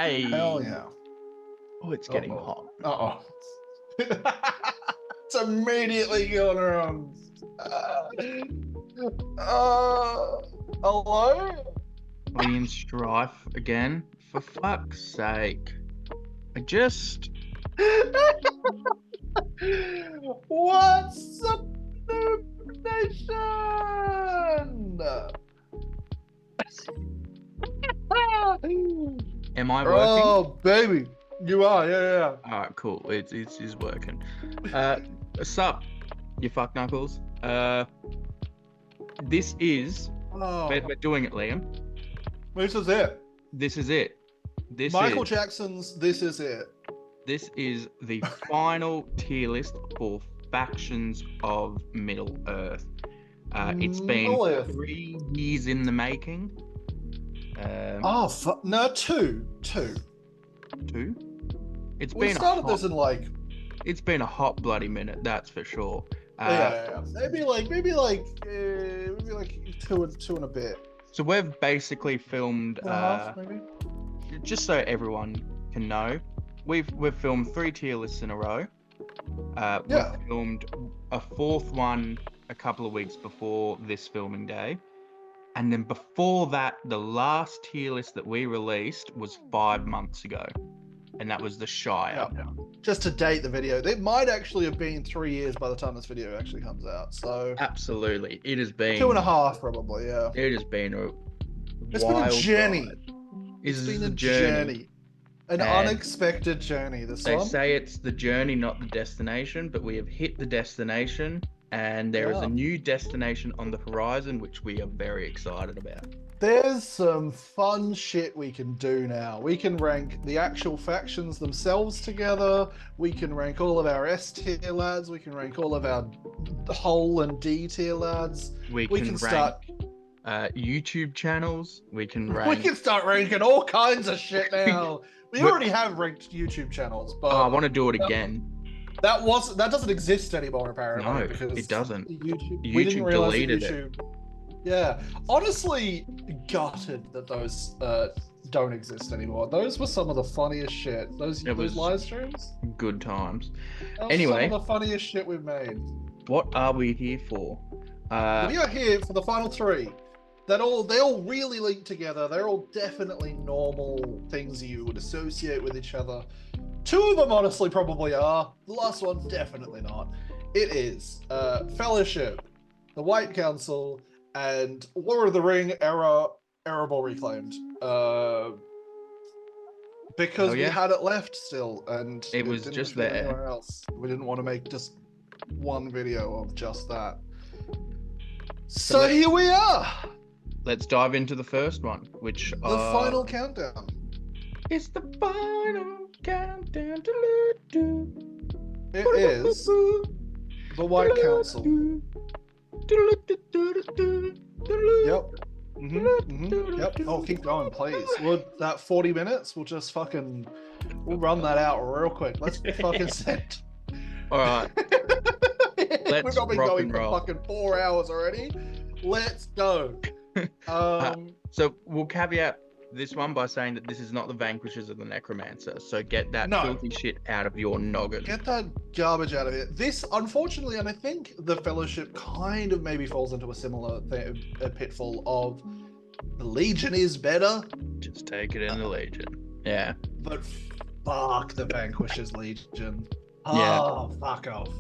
Hey. Hell yeah. Oh, it's getting hot. Uh-oh. It's immediately going around. Hello? Being strife again. For fuck's sake. I just... What's up, Noob Nation? Am I working? Oh, baby. You are, yeah. All right, cool. It is working. Sup, you fuck knuckles. This is... Oh, We're doing it, Liam. this is it. This is it. Michael Jackson's This Is It. This is the final tier list for factions of Middle Earth. It's been 3 years in the making. No, two. 2? It's We been started this in like... It's been a hot bloody minute, that's for sure. Yeah. Maybe like 2 and a bit. So we've basically filmed, maybe. just so everyone can know, we've filmed 3 tier lists in a row. We've filmed a 4th one a couple of weeks before this filming day. And then before that, the last tier list that we released was 5 months ago. And that was the Shire. Yeah. Just to date the video, it might actually have been 3 years by the time this video actually comes out. So absolutely, it has been 2.5 probably. Yeah, it has been a journey. Ride. It's been a journey, an unexpected journey. They say it's the journey, not the destination, but we have hit the destination, and there is a new destination on the horizon, which we are very excited about. There's some fun shit we can do now. We can rank the actual factions themselves together. We can rank all of our S tier lads. We can rank all of our whole and D tier lads. We can start YouTube channels. We can start ranking all kinds of shit now. We already have ranked YouTube channels, but I want to do it again. That doesn't exist anymore apparently. No, because it doesn't. YouTube deleted it. Yeah, honestly, gutted that those don't exist anymore. Those were some of the funniest shit. Those live streams. Good times. Anyway, some of the funniest shit we've made. What are we here for? We are here for the final 3. They all really link together. They're all definitely normal things you would associate with each other. 2 of them honestly probably are. The last one definitely not. It is Fellowship, the White Council, and Lord of the Ring Erebor Reclaimed. Because we had it left still, and it was just there. Anywhere else. We didn't want to make just one video of just that. So here we are. Let's dive into the first one, which the final countdown. It's the final countdown. It is the White Council. Yep. Yep. Oh, keep going, please. That 40 minutes, we'll run that out real quick. Let's fucking set. All right. Let's We've not been rock going and for roll. fucking 4 hours already. Let's go. So we'll caveat this one by saying that this is not the Vanquishers of the Necromancer. So get that filthy shit out of your noggin. Get that garbage out of here. This, unfortunately, and I think the Fellowship kind of maybe falls into a similar pitfall of the Legion is better. Just take it in the Legion. Yeah. But fuck the Vanquishers Legion. Yeah. Oh, fuck off.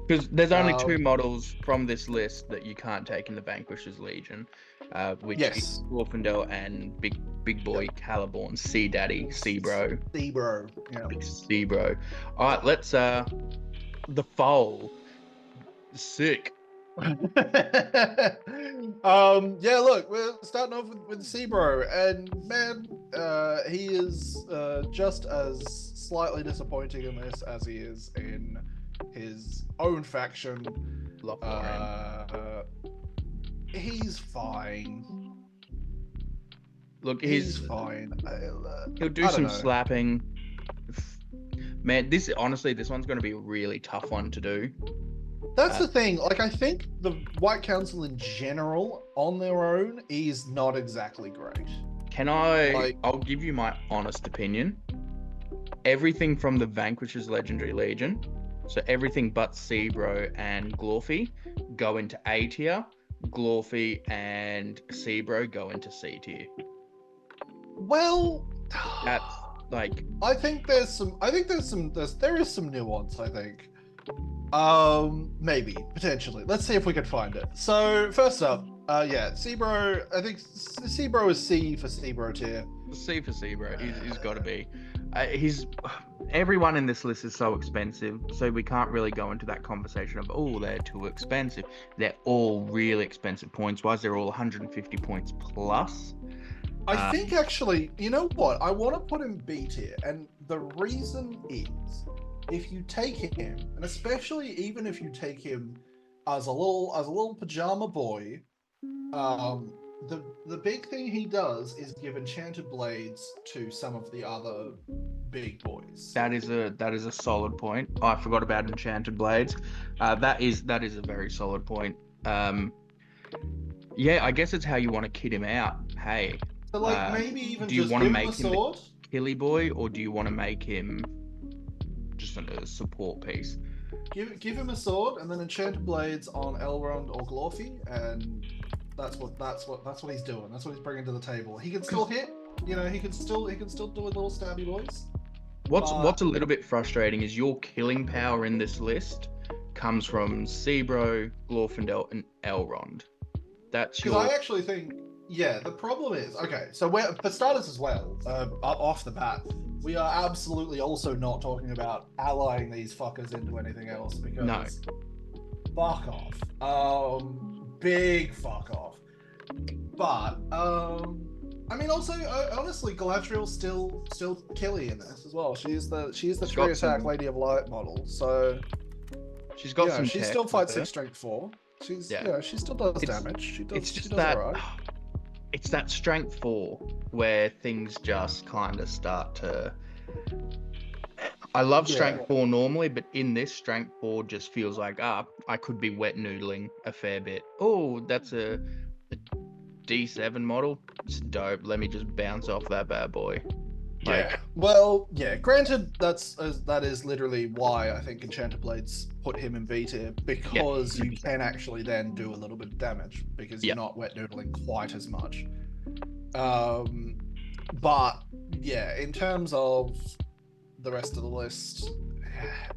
Because there's only 2 models from this list that you can't take in the Vanquishers Legion, which is Orphandel and Big Boy Caliborn, Sea Daddy, Sea Bro. Sea Bro. Yeah. Big Sea Bro. All right, let's the foal. Sick. Yeah, look, we're starting off with Sea Bro, and man, he is just as slightly disappointing in this as he is in his own faction. He's fine. Look, he's fine. He'll do some slapping. Man, this one's going to be a really tough one to do. That's the thing. Like, I think the White Council in general, on their own, is not exactly great. Can I? Like, I'll give you my honest opinion. Everything from the Vanquish's Legendary Legion, so everything but Seabro and Glorfy, go into A tier. Glorfy and Seabro go into C tier. well, That's like, there is some nuance, I think. Maybe, potentially. Let's see if we can find it. So, first up, yeah, Seabro, I think Seabro is C for Seabro tier. C for Seabro. He's got to be. Everyone in this list is so expensive, so we can't really go into that conversation of, oh, they're too expensive. They're all really expensive points-wise. They're all 150 points plus. I think actually, you know what? I want to put him B tier, and the reason is, if you take him, and especially even if you take him as a little pajama boy, the big thing he does is give enchanted blades to some of the other big boys. That is a solid point. Oh, I forgot about enchanted blades. That is a very solid point. Yeah, I guess it's how you want to kid him out. Hey, so like maybe even do you just want to give him a make him sword? the killy boy, or do you want to make him just a support piece? Give him a sword and then enchanted blades on Elrond or Glorfy, and that's what he's doing. That's what he's bringing to the table. He can still hit, you know. He can still do a little stabby boys. What's a little bit frustrating is your killing power in this list comes from Seabro, Glorfindel, and Elrond. That's your. Because I actually think, yeah, the problem is, okay, so we're, for starters as well, off the bat, we are absolutely also not talking about allying these fuckers into anything else, because No. fuck off. Big fuck off. But, I mean, also, honestly, Galadriel's still killy in this as well. She's the 3-attack Lady of Light model, so she's got some. She still fights 6 strength 4. She still does damage. She does alright. It's that strength 4 where things just kind of start to. I love strength 4 normally, but in this, strength 4 just feels like, I could be wet noodling a fair bit. Oh, that's a D7 model. It's dope. Let me just bounce off that bad boy. Yeah. Well, yeah. Granted, that is literally why I think Enchanted Blades put him in B tier, because you can actually then do a little bit of damage because you're not wet noodling quite as much. But yeah, in terms of the rest of the list,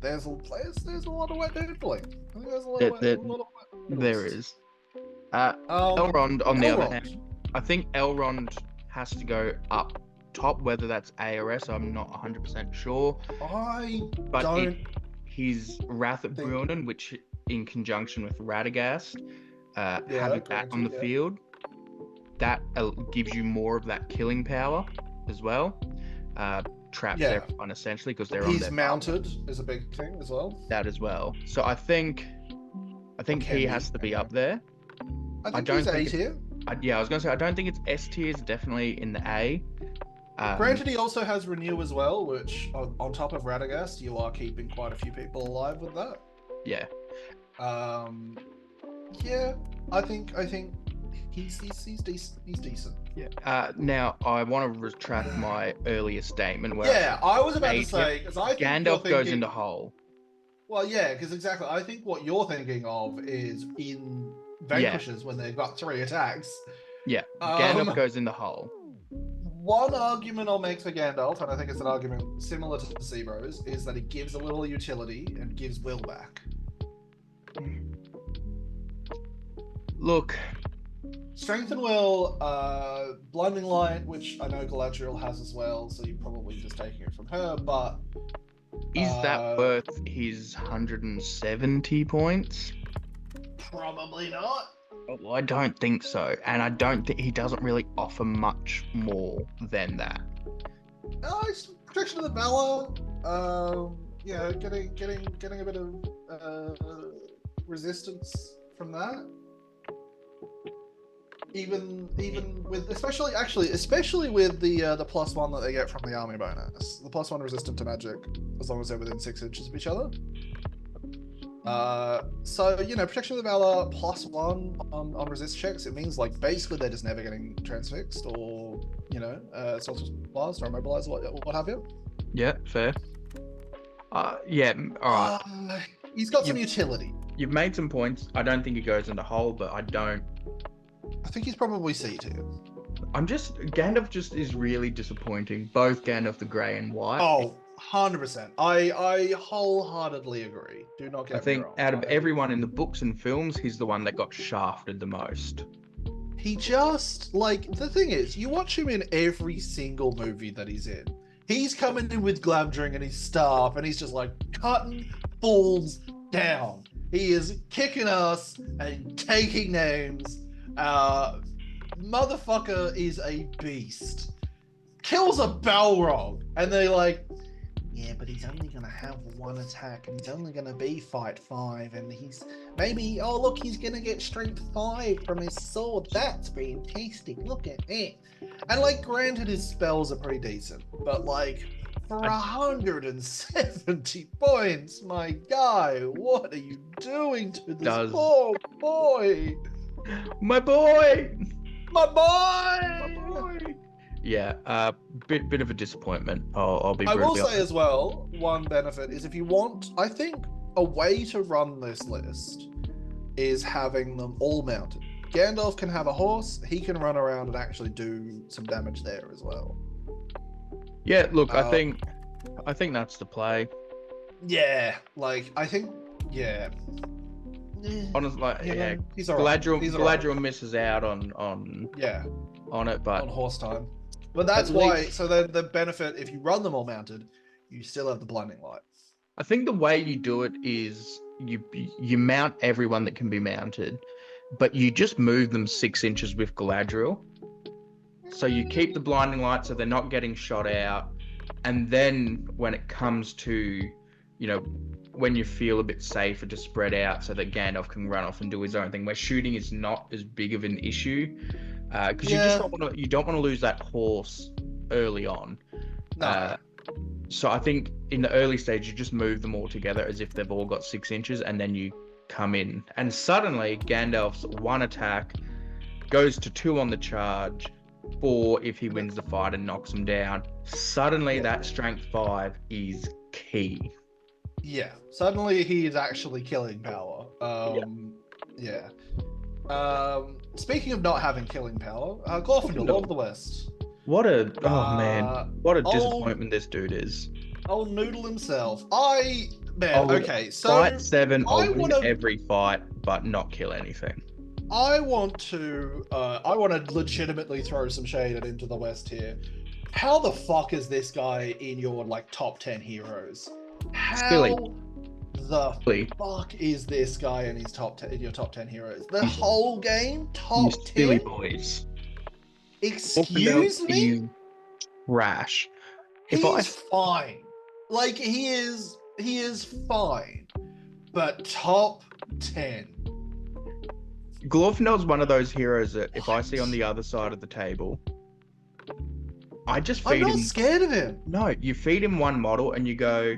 there's a lot of wet noodling. I think there's a lot of wet noodling. There is. Elrond, on the other hand, I think Elrond has to go up top, whether that's A or S, I'm not 100% sure. His Wrath of Bruinen, which in conjunction with Radagast, having that on the field, that gives you more of that killing power as well. Traps everyone essentially because they're on their mounted is a big thing as well. That as well. So I think he has to be up there. I think he's A tier. I was going to say, I don't think it's S tier. It's definitely in the A. Granted, he also has Renew as well, which on top of Radagast, you are keeping quite a few people alive with that. Yeah. Yeah, I think he's decent. He's decent. Yeah. Now I want to retract my earlier statement where I was about to say, because I think Gandalf goes into hole. Well, yeah, because exactly. I think what you're thinking of is in Vanquishers when they've got 3 attacks. Yeah, Gandalf goes in the hole. One argument I'll make for Gandalf, and I think it's an argument similar to Seabro's, is that it gives a little utility and gives will back. Look. Strength and will, Blinding Light, which I know Galadriel has as well, so you're probably just taking it from her, but... Is that worth his 170 points? Probably not. Well, I don't think so, and I don't think he doesn't really offer much more than that. It's Protection of the Valor. Getting a bit of resistance from that. Even with especially with the +1 that they get from the army bonus, the +1 resistant to magic as long as they're within 6 inches of each other. So protection of the valor +1 on resist checks. It means like basically they're just never getting transfixed or sorcerer's blast or immobilized, what have you. Yeah, fair. Yeah, all right. He's got some utility. You've made some points. I don't think he goes into hole, but I think he's probably C tier. Gandalf just is really disappointing. Both Gandalf the Grey and White. Oh, 100%. I wholeheartedly agree. Do not get me wrong. I think out of everyone in the books and films, he's the one that got shafted the most. He just, the thing is, you watch him in every single movie that he's in. He's coming in with Glamdring and his staff, and he's just cutting fools down. He is kicking ass and taking names. Motherfucker is a beast. Kills a Balrog, and they're yeah, but he's only gonna have one attack, and he's only gonna be fight 5, and he's he's gonna get strength 5 from his sword. That's fantastic. Look at it. And granted, his spells are pretty decent, but for 170 points, my guy, what are you doing to this poor boy? My boy! My boy! My boy! Yeah, bit of a disappointment. I'll be. I will say as well, one benefit is if you want, I think a way to run this list is having them all mounted. Gandalf can have a horse. He can run around and actually do some damage there as well. Yeah, look, I think that's the play. Yeah, I think, yeah. Honestly, yeah, he's all right. Galadriel misses out on it, but on horse time. But that's why. So the benefit, if you run them all mounted, you still have the blinding light. I think the way you do it is you mount everyone that can be mounted, but you just move them 6 inches with Galadriel. So you keep the blinding light so they're not getting shot out, and then when it comes to, when you feel a bit safer to spread out so that Gandalf can run off and do his own thing, where shooting is not as big of an issue. Because you don't want to lose that horse early on. No. So I think in the early stage you just move them all together as if they've all got 6 inches, and then you come in, and suddenly Gandalf's 1 attack goes to 2 on the charge, 4 if he wins the fight and knocks him down. Suddenly that strength 5 is key. Yeah. Suddenly he is actually killing power. Yeah. Speaking of not having killing power, Glorfindel, Lord of the West. What a disappointment this dude is. Old Noodle himself. Okay, so fight 7, I'll win every fight, but not kill anything. I want to legitimately throw some shade at Into the West here. How the fuck is this guy in your top 10 heroes? How the fuck is this guy in his in your top 10 heroes? The whole game, top 10. Silly boys. Excuse me. You trash. He's fine. He is fine, but top 10. Glorfindel's one of those heroes that if I see on the other side of the table, I just feed him. I'm not scared of him. No, you feed him one model and you go,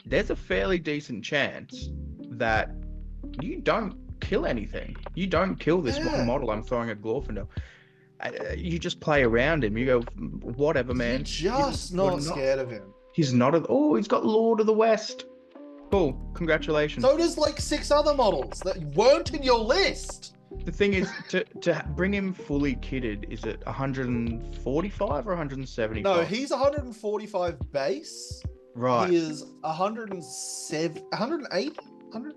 there's a fairly decent chance that you don't kill anything. You don't kill this one model I'm throwing at Glorfindel. You just play around him. You go, whatever, man. You're just not scared of him. He's not. He's got Lord of the West. Cool. Congratulations. So does 6 other models that weren't in your list. The thing is, to bring him fully kitted, is it 145 or 175? No, he's 145 base. Right. He is 107, 180, 100.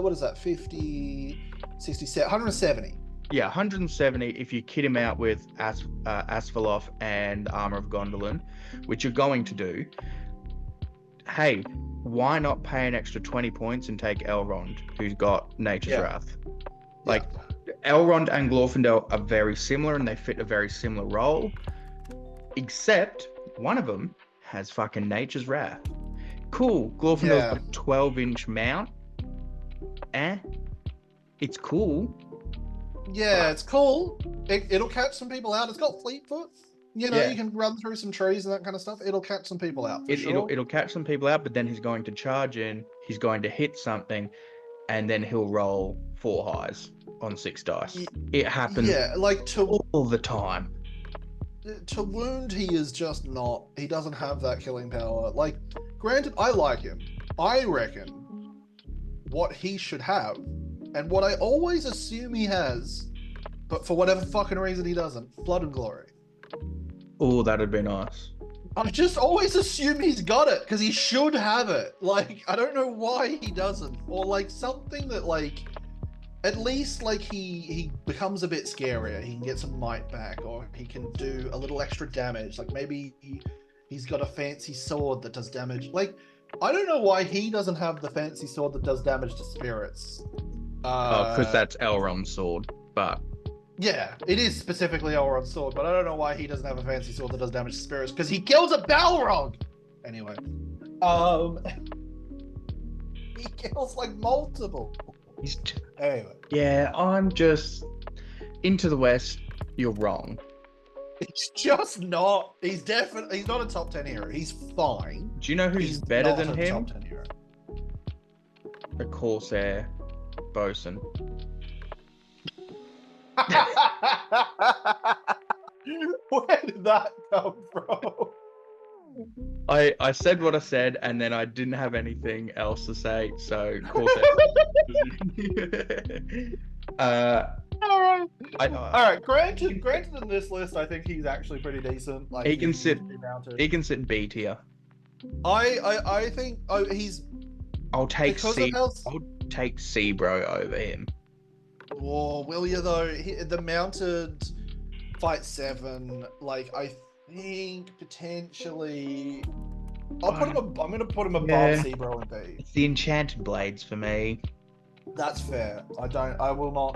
What is that? 50, 67, 170. Yeah, 170 if you kit him out with Asphalov and Armor of Gondolin, which you're going to do. Hey, why not pay an extra 20 points and take Elrond, who's got Nature's Wrath? Elrond and Glorfindel are very similar and they fit a very similar role, except one of them has fucking Nature's Wrath. Cool. Glorfindel's got a 12-inch mount. It's cool. Yeah, it's cool. It'll catch some people out. It's got Fleetfoot. You can run through some trees and that kind of stuff. It'll catch some people out. Sure. It'll catch some people out, but then he's going to charge in. he's going to hit something, and then he'll roll 4 highs on 6 dice. It happens like all the time. To wound, he is just not. He doesn't have that killing power. Like, granted, I like him. I reckon what he should have, and what I always assume he has, but for whatever fucking reason he doesn't, Blood and Glory. Oh, that'd be nice. I just always assume he's got it, because he should have it. Like, I don't know why he doesn't. Or, like, something that, like, at least, like, he becomes a bit scarier. He can get some might back, or he can do a little extra damage. Like, maybe he's got a fancy sword that does damage. Like, I don't know why he doesn't have the fancy sword that does damage to spirits. Because that's Elrond's sword, but... Yeah, it is specifically Elrond's sword, but I don't know why he doesn't have a fancy sword that does damage to spirits, because he kills a Balrog! Anyway. He kills, like, multiple. Anyway. Yeah, I'm just... Into the West, you're wrong. He's just not. He's not a top 10 hero. He's fine. Do you know who's better than him? Top 10 hero. A Corsair bosun. Where did that come from? I said what I said, and then I didn't have anything else to say, so Corsair. All right. Granted, in this list, I think he's actually pretty decent. Like, he can sit B tier. I think he's. I'll take C bro over him. Oh, will you though? The mounted fight 7, like, I think potentially. I'm gonna put him above C-Bro and B. It's the enchanted blades for me. That's fair. I will not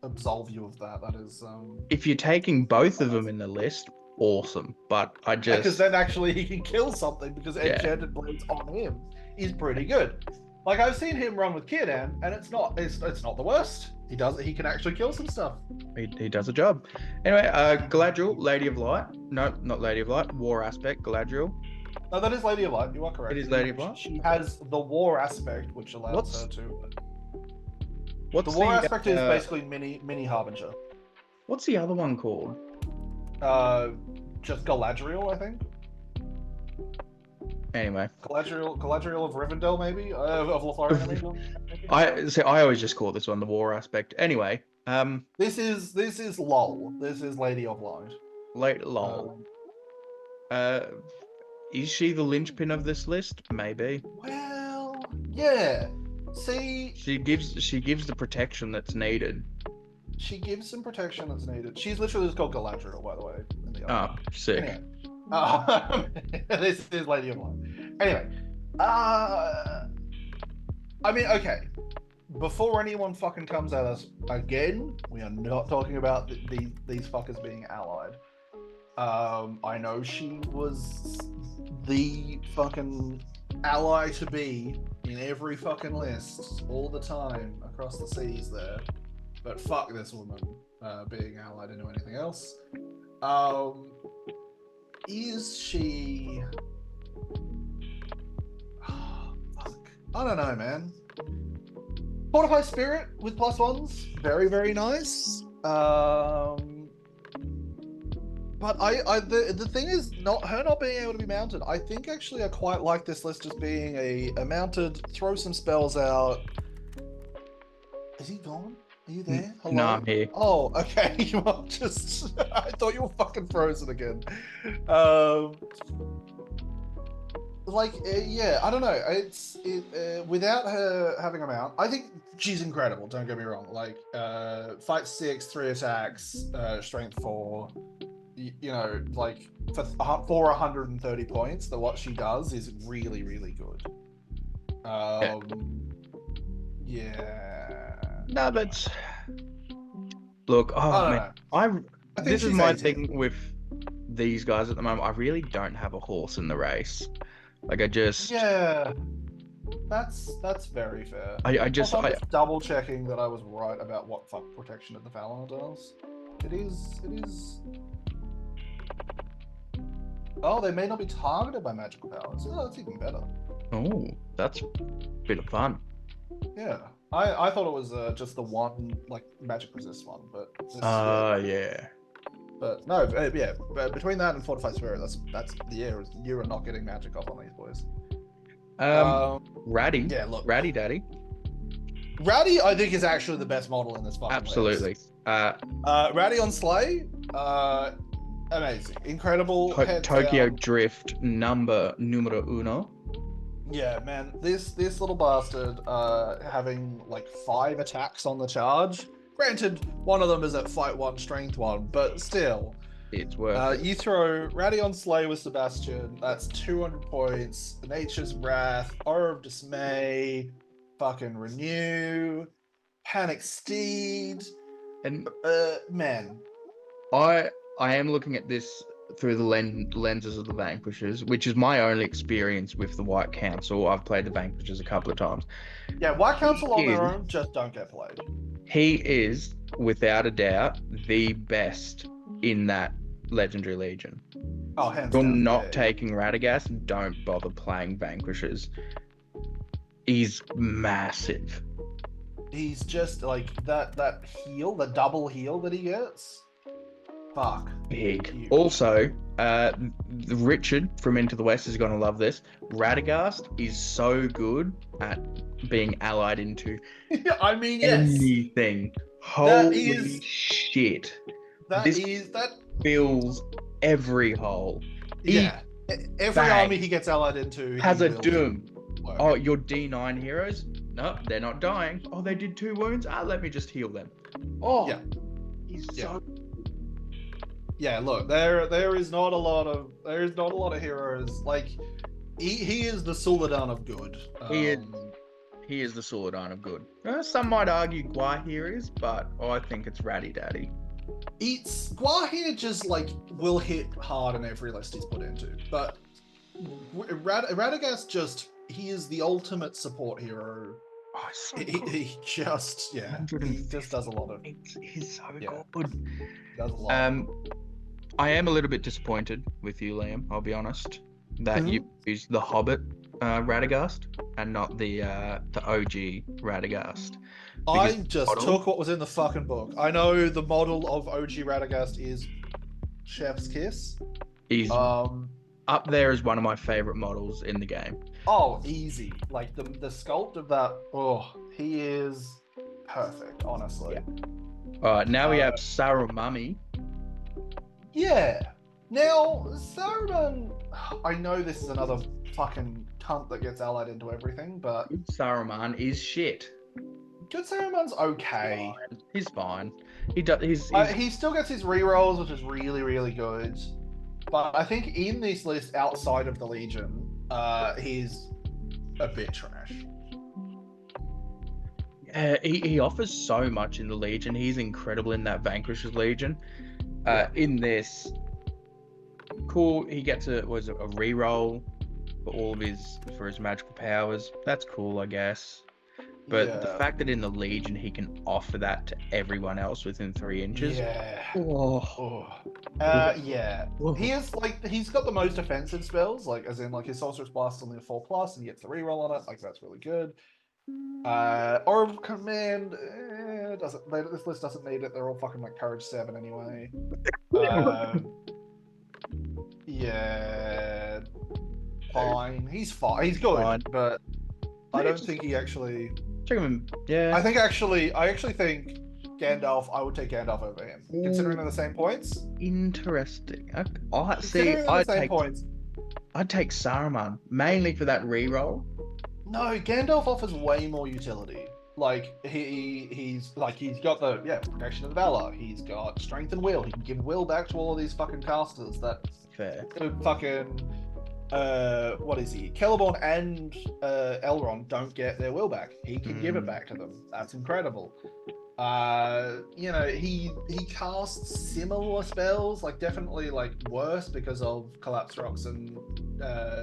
absolve you of that. That is. If you're taking both of them in the list, awesome. But I just because then actually he can kill something, because enchanted blades on him is pretty good. Like, I've seen him run with Círdan, and it's not the worst. He can actually kill some stuff. He does a job. Anyway, Galadriel, Lady of Light. No, not Lady of Light. War aspect, Galadriel. No, that is Lady of Light. You are correct. It is Lady of Light. She has the war aspect, which allows her to. What's the war aspect is basically mini Harbinger. What's the other one called? Just Galadriel, I think. Anyway, Galadriel of Rivendell, maybe of Lothlorien, maybe. I always just call this one the war aspect. Anyway, this is LOL. This is Lady of Light. LOL. Is she the linchpin of this list? Maybe. Well, yeah. See, she gives the protection that's needed. She gives some protection that's needed. She's literally just called Galadriel, by the way. Sick. Anyway. This is Lady of Light. Anyway, I mean, okay. Before anyone fucking comes at us again, we are not talking about these fuckers being allied. I know she was the fucking ally to be in every fucking list all the time across the seas there, but fuck this woman being allied into anything else. Is she? Oh, fuck. I don't know, man. Fortify Spirit with +1s, very, very nice. But the thing is, her not being able to be mounted. I think actually I quite like this list as being a mounted. Throw some spells out. Is he gone? Are you there? Hello? No, I'm here. Oh, okay. You are just. I thought you were fucking frozen again. Yeah, I don't know. Without her having a mount, I think she's incredible. Don't get me wrong. Like, fight 6, 3 attacks, strength 4. You know, like for 130 points, what she does is really, really good. Yeah. No, that's... Look, this is my thing with these guys at the moment. I really don't have a horse in the race. Like, I just... Yeah. That's very fair. I'm just double checking that I was right about what fuck protection of the Valar does. It is... Oh, they may not be targeted by magical powers. Oh, that's even better. Oh, that's a bit of fun. Yeah. I thought it was just the one like magic resist one, but Yeah. But no, yeah. But between that and Fortified Spirit, that's the year. You are not getting magic off on these boys. Ratty. Yeah, look. Ratty Daddy. Ratty, I think, is actually the best model in this fucking Absolutely. list. Ratty on Slay, amazing, incredible. Tokyo Drift numero uno. Yeah, man, this little bastard having like 5 attacks on the charge. Granted, one of them is at Fight 1, Strength 1, but still. It's worth it. You throw Ratty on Slay with Sebastian, that's 200 points. Nature's Wrath, Aura of Dismay, fucking Renew, Panic Steed, and man. I am looking at this through the lenses of the Vanquishers, which is my only experience with the White Council. I've played the Vanquishers a couple of times. Yeah, White Council on their own just don't get played. He is, without a doubt, the best in that Legendary Legion. Oh, hands You're down. not taking Radagast, don't bother playing Vanquishers. He's massive. He's just like that heal, the double heal that he gets. Fuck. Big. Huge. Also, Richard from Into the West is going to love this. Radagast is so good at being allied into I mean, yes. anything. Holy shit. That fills every hole. Yeah. Every army he gets allied into has a doom. Oh, your D9 heroes? No, they're not dying. Oh, they did 2 wounds? Let me just heal them. Oh, yeah. He's so... Yeah, look, there is not a lot of heroes. Like, he is the Suladan of good. He is the Suladan of good. Some might argue Guahir is, but I think it's Ratty Daddy. Guahir just like will hit hard in every list he's put into, but Radagast he is the ultimate support hero. Oh, so he just does a lot of. He's so good. He does a lot. I am a little bit disappointed with you, Liam. I'll be honest that you used the Hobbit Radagast and not the OG Radagast. I just took what was in the fucking book. I know the model of OG Radagast is Chef's Kiss. He's up there as one of my favorite models in the game. Oh, easy. Like the sculpt of that. Oh, he is perfect, honestly. Yeah. All right, now we have Saruman. Yeah. Now, Saruman, I know this is another fucking cunt that gets allied into everything, but Good Saruman is shit. Good Saruman's okay. He's fine. He still gets his rerolls, which is really, really good. But I think in this list, outside of the Legion, he's a bit trash. He offers so much in the Legion. He's incredible in that Vanquishers Legion. In this, cool. He gets a reroll for his magical powers. That's cool, I guess. But the fact that in the Legion he can offer that to everyone else within 3 inches. Yeah. Yeah. He's got the most offensive spells, like as in like his Sorcerer's Blast only a 4+, and he gets the reroll on it. Like that's really good. Aura of Command this list doesn't need it. They're all fucking like Courage 7 anyway. Yeah. Fine. He's fine. He's good, but I don't think he actually. Yeah. I actually think Gandalf. I would take Gandalf over him, considering they're the same points. Interesting. I'd take Saruman mainly for that reroll. No, Gandalf offers way more utility. Like he's got the protection of the Valor. He's got strength and will. He can give will back to all of these fucking casters that fair. Fucking what is he? Celeborn and Elrond don't get their will back. He can give it back to them. That's incredible. He casts similar spells, like definitely like worse because of Collapse Rocks and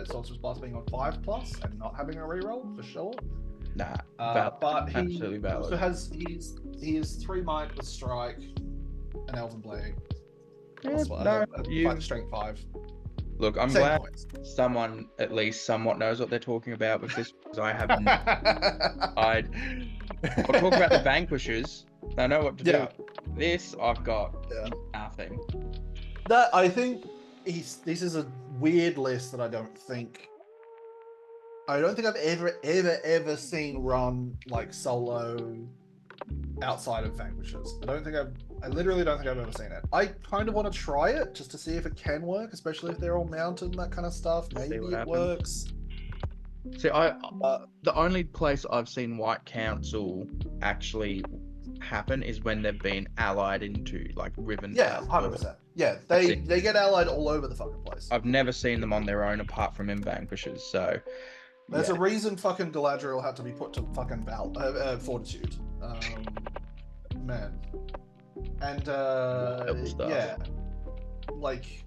Sorcerer's Blast being on 5+ and not having a reroll for sure. Nah, but he absolutely valid. Also he has 3 might with Strike and Elven Blade. Yeah, Strength 5. Look, I'm Same glad points. someone at least somewhat knows what they're talking about with this, because I have no. I'll talk about the Vanquishers. I know what to do. This, I've got nothing. That I think this is a weird list that I don't think I've ever seen run like solo outside of Vanquishers. I literally don't think I've ever seen it. I kind of want to try it just to see if it can work, especially if they're all mounted and that kind of stuff. Maybe it works. See, the only place I've seen White Council actually happen is when they've been allied into like Riven. Yeah, 100%. Yeah, they get allied all over the fucking place. I've never seen them on their own apart from in Vanquishers, so there's a reason fucking Galadriel had to be put to fucking Fortitude. Man. And yeah, like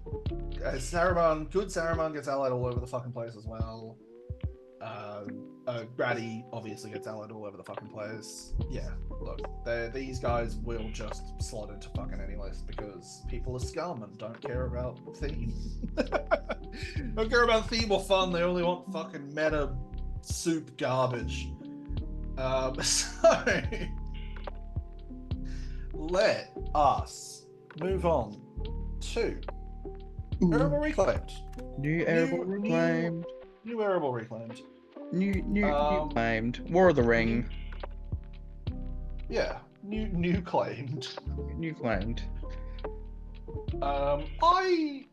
Saruman, good Saruman gets allied all over the fucking place as well. Grady obviously gets allied all over the fucking place. Yeah, look, these guys will just slot into fucking any list because people are scum and don't care about theme. Don't care about theme or fun. They only want fucking meta soup garbage. So let us move on to Erebor Reclaimed. New Erebor Reclaimed. New Erebor Reclaimed. New claimed. War of the Ring. Yeah, new claimed. New claimed. I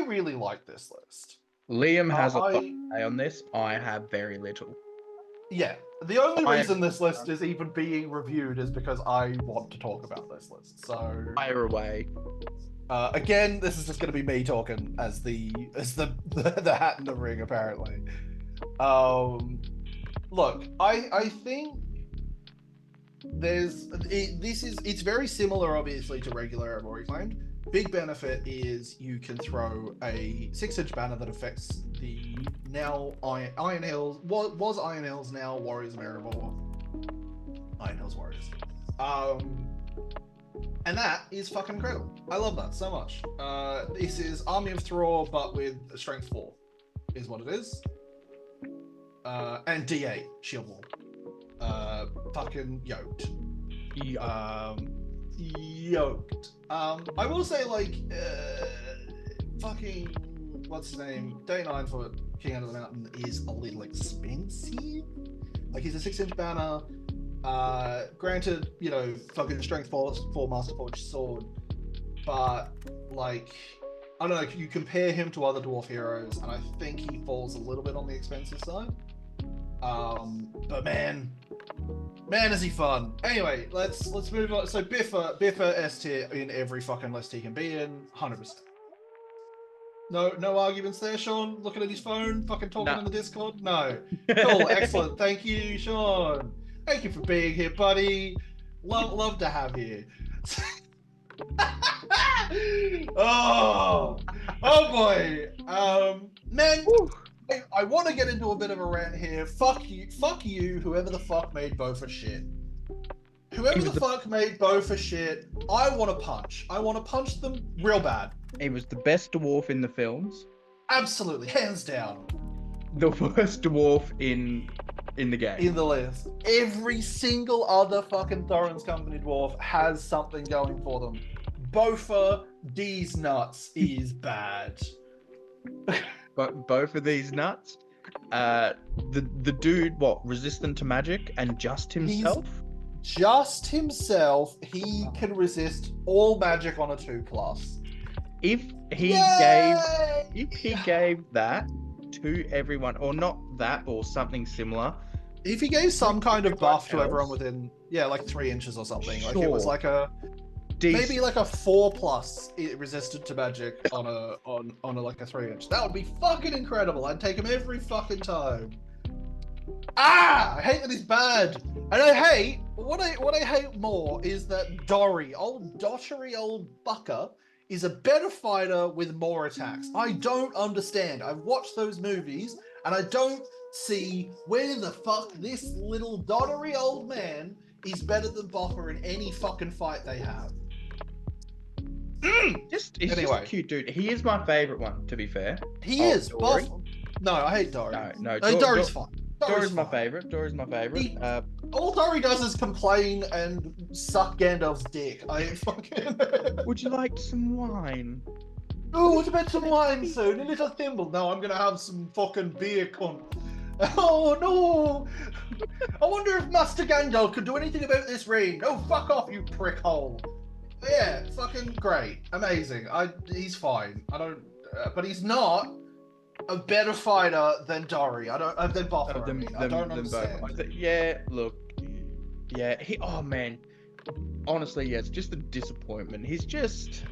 really like this list. Liam has a lot to say on this. I have very little. Yeah, the only reason this list is even being reviewed is because I want to talk about this list. So fire away. Again, this is just going to be me talking as the hat in the ring, apparently. Look, I think it's very similar, obviously, to regular Erebor Reclaimed. Big benefit is you can throw a 6-inch banner that affects the now Iron Hills, was Iron Hills, now Warriors of Erebor. Iron Hills Warriors. And that is fucking incredible. I love that so much. This is Army of Thrall, but with Strength 4, is what it is. And D8, Shield Wall. Fucking yoked. Yoked. I will say, like, fucking, what's his name? Day 9 for King Under the Mountain is a little expensive. Like, he's a 6-inch banner. Granted, you know, fucking Strength 4 Master Forge sword, but like, I don't know, you compare him to other dwarf heroes, and I think he falls a little bit on the expensive side. But man, is he fun. Anyway, let's move on. So Biffa S tier in every fucking list he can be in, 100%. No arguments there, Sean. Looking at his phone, fucking talking in the Discord. No, cool, excellent. Thank you, Sean. Thank you for being here, buddy. Love to have you. oh boy. Man, I want to get into a bit of a rant here. Fuck you, whoever the fuck made Bofa shit. Whoever the fuck made Bofa shit, I want to punch. I want to punch them real bad. He was the best dwarf in the films. Absolutely, hands down. The worst dwarf in the game. In the list. Every single other fucking Thorin's Company dwarf has something going for them. Bofa these nuts is bad. But both of these nuts, the dude, what, resistant to magic and just himself? Just himself, he can resist all magic on a 2+. If he gave that to everyone, or not that, or something similar. If he gave some kind of buff to everyone within, like 3 inches or something, like it was like maybe like a 4+ resistant to magic on a like a 3-inch. That would be fucking incredible. I'd take him every fucking time. I hate that he's bad, and I hate what I hate more is that Dory, old dottery old bucker, is a better fighter with more attacks. I don't understand. I've watched those movies, and I don't see where the fuck this little dottery old man is better than Boffer in any fucking fight they have. He's just a cute dude. He is my favorite one, to be fair. He is. Dory. No, I hate Dory. No, Dory's fine. Dory's my favorite. Dory's my favorite. All Dory does is complain and suck Gandalf's dick. I fucking. Would you like some wine? Oh, what about some wine soon? A little thimble. No, I'm gonna have some fucking beer, cunt. Oh no! I wonder if Master Gandalf could do anything about this rain. Oh, fuck off, you prickhole. Yeah, fucking great, amazing. He's fine. I don't, but he's not a better fighter than Dory. I don't. Than Boffer. I don't understand. Yeah, look. Yeah, oh man. Honestly, yeah, it's just a disappointment. He's just.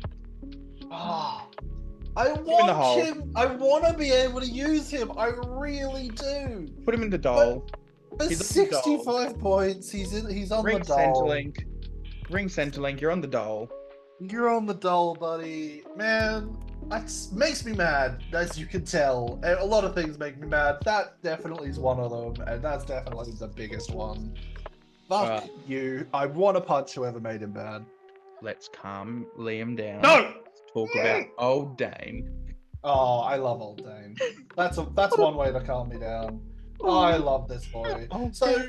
I want him. I want to be able to use him. I really do. Put him in the doll. He's 65 points. He's on the doll. Ring Centerlink. You're on the doll. You're on the doll, buddy. Man, that makes me mad, as you can tell. A lot of things make me mad. That definitely is one of them, and that's definitely the biggest one. Fuck you. I want to punch whoever made him bad. Let's calm Liam down. No! Talk about Old Dane. Oh, I love Old Dane. That's one way to calm me down. Oh, I love this boy. So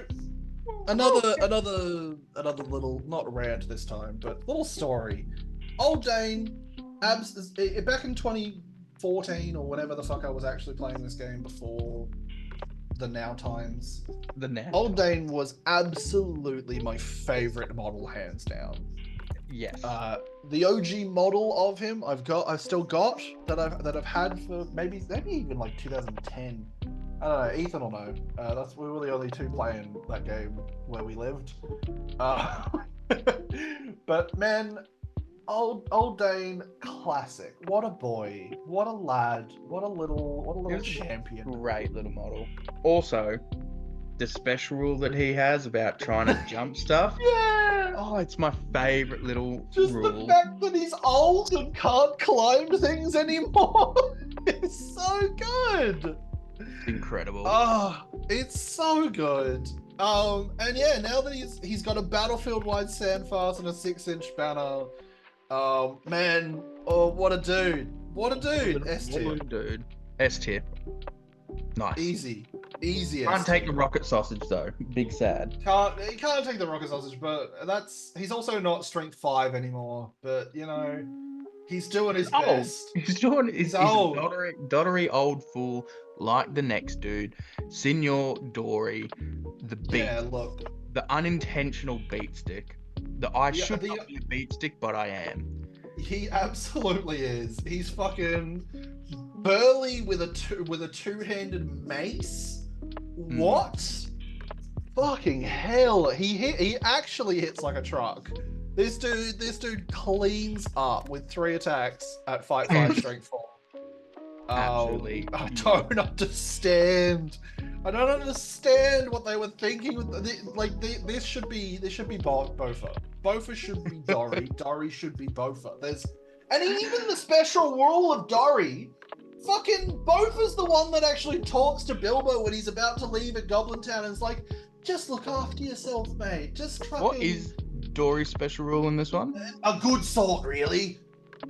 another little, not rant this time, but little story. Old Dane, back in 2014 or whenever the fuck I was actually playing this game before the now times. Old Dane was absolutely my favorite model, hands down. Yes. The OG model of him I've still got that I've had for maybe even like 2010. I don't know, Ethan will know. We were the only two playing that game where we lived. But man, old Dane, classic. What a boy. What a lad. What a little champion. Great little model. Also, the special rule that he has about trying to jump stuff. Yeah. Oh, it's my favorite little Just rule. the fact that he's old and can't climb things anymore. It's so good. Incredible. Oh, it's so good. And yeah, now that he's got a battlefield-wide sandfast and a 6-inch banner. Man, what a dude. What a dude. S tier. What a dude. S tier. Nice. Easy. Can't take the rocket sausage though. Big sad. He can't take the rocket sausage, but he's also not strength 5 anymore. But you know, he's doing his best. He's old. Doddery old fool like the next dude. Signor Dory. The beat. Yeah, look. The unintentional beat stick. I should not be a beat stick, but I am. He absolutely is. He's fucking burly with a two-handed mace. What? Fucking hell! He actually hits like a truck. This dude cleans up with 3 attacks at fight 5 strength 4. Absolutely. I don't understand. I don't understand what they were thinking with this should be Bofa. Bofa should be Dory. Dory should be Bofa. And even the special rule of Dory, fucking Bofa's the one that actually talks to Bilbo when he's about to leave at Goblin Town and is like, just look after yourself, mate. Just fucking... What is Dory's special rule in this one? A good sort, really.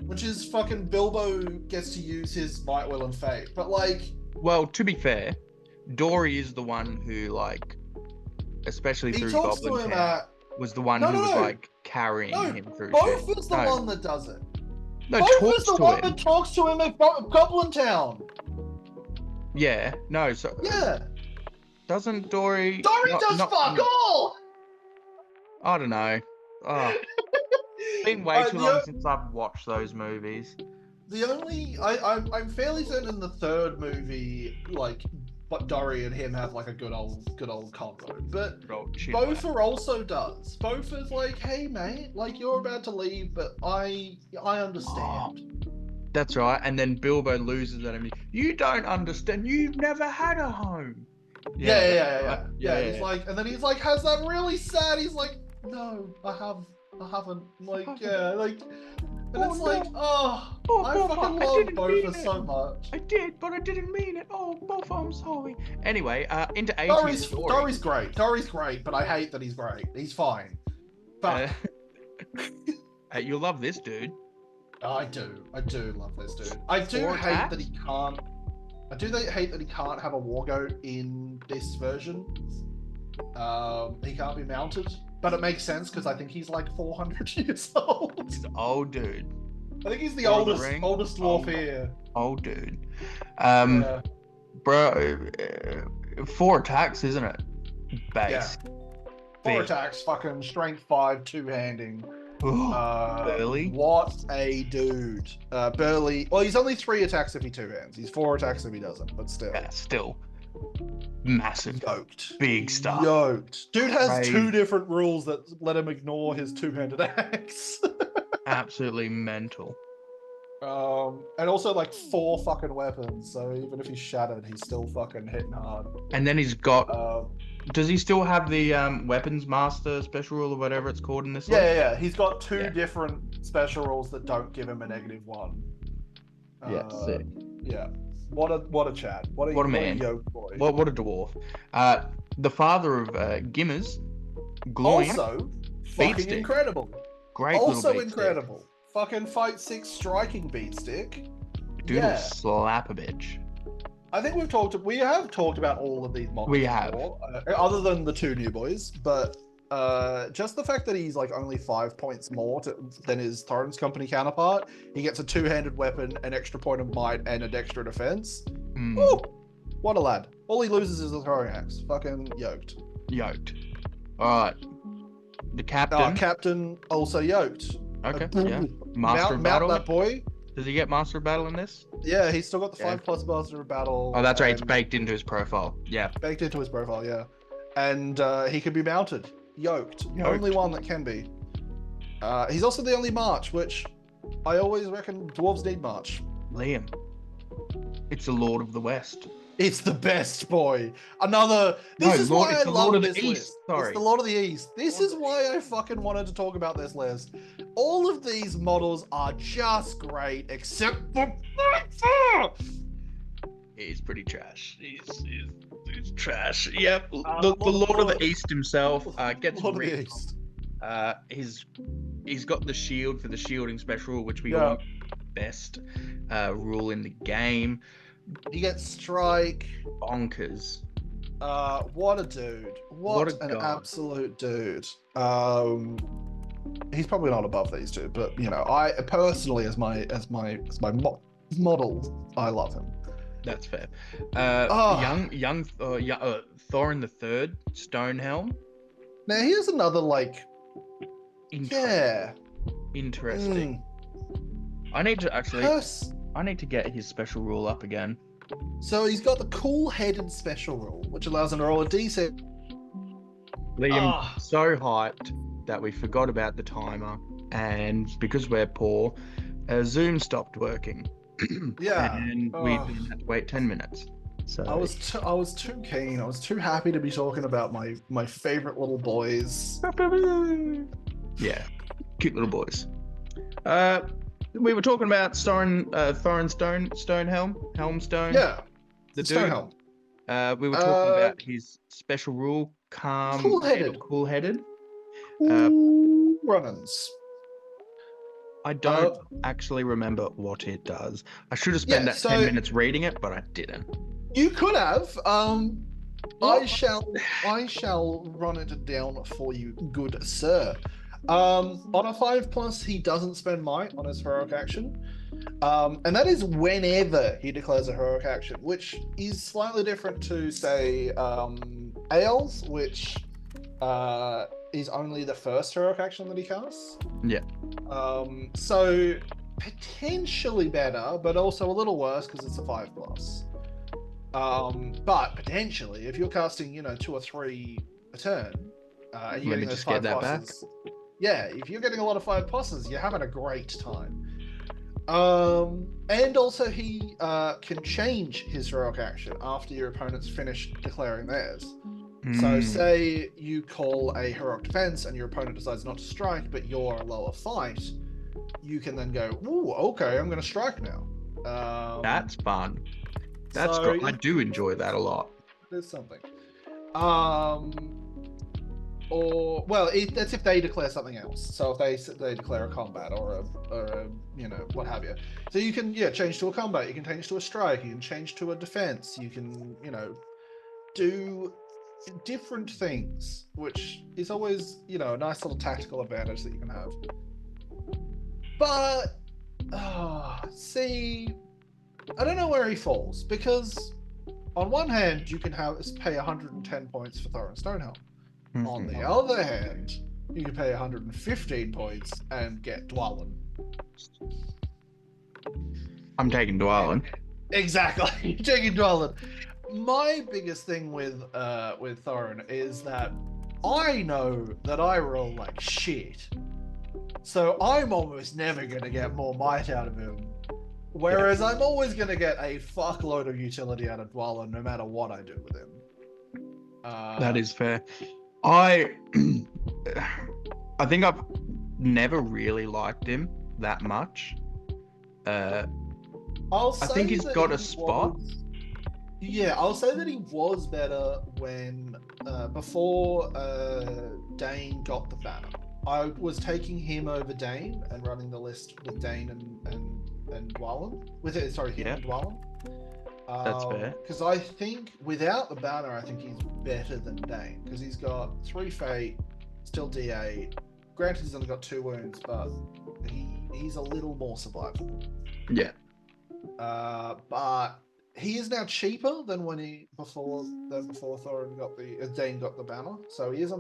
Which is fucking Bilbo gets to use his might, will, and fate. But like... Well, to be fair, Dory is the one who, like, especially through Goblin Town, was the one who was, like, carrying him through shit. Bofa's the one that does it. No, Bofa's the one that talks to him at Goblin Town. Yeah, no, so... Yeah. Doesn't Dory... Dory does fuck all! I don't know. Oh. It's been way too long since I've watched those movies. I'm fairly certain in the third movie, like, but Dory and him have like a good old combo. But Bofa also does. Bofa's like, hey mate, like you're about to leave, but I understand. That's right. And then Bilbo loses at him. You don't understand. You've never had a home. Yeah. He's like, and then he's like, has that really sad? He's like, no, I haven't. Like, yeah, like. And it's like, I fucking love Bofa so much. I did, but I didn't mean it. Oh, Bofa, I'm sorry. Anyway, into 80s Dory's great. Dory's great, but I hate that he's great. He's fine. But you'll love this dude. I do love this dude. I do Four hate attacks? that he can't. Hate that he can't have a war goat in this version. He can't be mounted, but it makes sense because I think he's like 400 years old. He's an old dude. I think he's the Lord of oldest the Ring? oldest dwarf here. Old dude. Yeah. Bro, 4 attacks, isn't it? Base. Yeah. 4 attacks, fucking strength 5, 2-handing. Burly. What a dude. Burly. Well, he's only 3 attacks if he 2-hands. He's 4 attacks if he doesn't, but still. Yeah, still. Massive. Yoked. Big stuff. Yoked. Dude has Right. 2 different rules that let him ignore his 2-handed axe. Absolutely mental. And also like 4 fucking weapons, so even if he's shattered, he's still fucking hitting hard. And then he's got... does he still have the weapons master special rule or whatever it's called in this one? Yeah. He's got 2 different special rules that don't give him a -1. Yeah, sick. Yeah. What a chad. What a man. What a yoke boy. What a dwarf. The father of Gimmers, Gloin. Also, fucking Beatstick. incredible. Great Also little beatstick. incredible. Fucking fight 6 striking beatstick. Dude will Yeah. slap a bitch. I think we have talked about all of these models. We have. Before, other than the 2 new boys, but just the fact that he's like only 5 points more than his Thorin's Company counterpart, he gets a 2-handed weapon, an extra point of might, and a dexter defense. Woo! What a lad. All he loses is the throwing axe. Fucking yoked. Yoked. Alright. The captain. Captain also yoked. Okay, yeah. Master of Mount Battle. that boy. Does he get Master of Battle in this? Yeah, he's still got the Yeah. 5+ Master of Battle. Oh, that's right. It's and baked into his profile. Yeah. baked into his profile, yeah. And he can be mounted. Yoked. Only one that can be. He's also the only march, which I always reckon dwarves need march. Liam. It's the Lord of the West. It's the best, boy. This is why I love this list. Sorry. It's the Lord of the East. This is why I fucking wanted to talk about this list. All of these models are just great, except for... He's pretty trash. He's trash. Yep. The Lord of the East himself gets Lord of the ripped. East. He's got the shield for the shielding special, which we all know best rule in the game. He gets strike. Bonkers. What a dude. What an god. absolute dude. He's probably not above these two, but you know, I personally as my model, I love him. That's fair. Young Thorin the Third, Stonehelm. Now here's another Interesting. I need to actually. I need to get his special rule up again. So he's got the cool-headed special rule, which allows him to roll a D6. Liam, so hyped that we forgot about the timer, and because we're poor, Zoom stopped working. Yeah. And we then had to wait 10 minutes. So I was too keen. I was too happy to be talking about my favorite little boys. Yeah, cute little boys. We were talking about Thorin Helmstone. Yeah, the dude. Stonehelm. We were talking about his special rule, calm, cool-headed. Run-ins. I don't actually remember what it does. I should have spent 10 minutes reading it, but I didn't. You could have. I shall run it down for you, good sir. On a 5+, he doesn't spend might on his heroic action. And that is whenever he declares a heroic action, which is slightly different to, say, Ael's, which is only the first heroic action that he casts. Yeah. So potentially better, but also a little worse because it's a 5+. But potentially, if you're casting, 2 or 3 a turn, and you're getting those 5 pluses, if you're getting a lot of 5 pluses, you're having a great time. And also he can change his heroic action after your opponent's finished declaring theirs. So say you call a heroic defense and your opponent decides not to strike, but you're a lower fight, you can then go, ooh, okay, I'm going to strike now. That's fun. That's great. I do enjoy that a lot. There's something. or well, that's if they declare something else. So if they declare a combat or a what have you. So you can change to a combat. You can change to a strike. You can change to a defense. You can do different things, which is always a nice little tactical advantage that you can have. But see, I don't know where he falls, because on one hand you can pay 110 points for Thorin Stonehelm. On the other hand, you can pay 115 points and get Dwalin. I'm taking Dwalin. Exactly, taking Dwalin. My biggest thing with Thorin is that I know that I roll like shit, so I'm almost never going to get more might out of him. Whereas I'm always going to get a fuckload of utility out of Dwalin, no matter what I do with him. That is fair. I think I've never really liked him that much. I think he's got a spot. I'll say that he was better when before Dane got the banner. I was taking him over Dane and running the list with Dane and Dwalin. And Dwalin. That's fair. Because I think without the banner, I think he's better than Dane, because he's got 3 fate, still D8. Granted, he's only got 2 wounds, but he's a little more survivable. Yeah. But he is now cheaper than before Thorin got Dane got the banner. So he's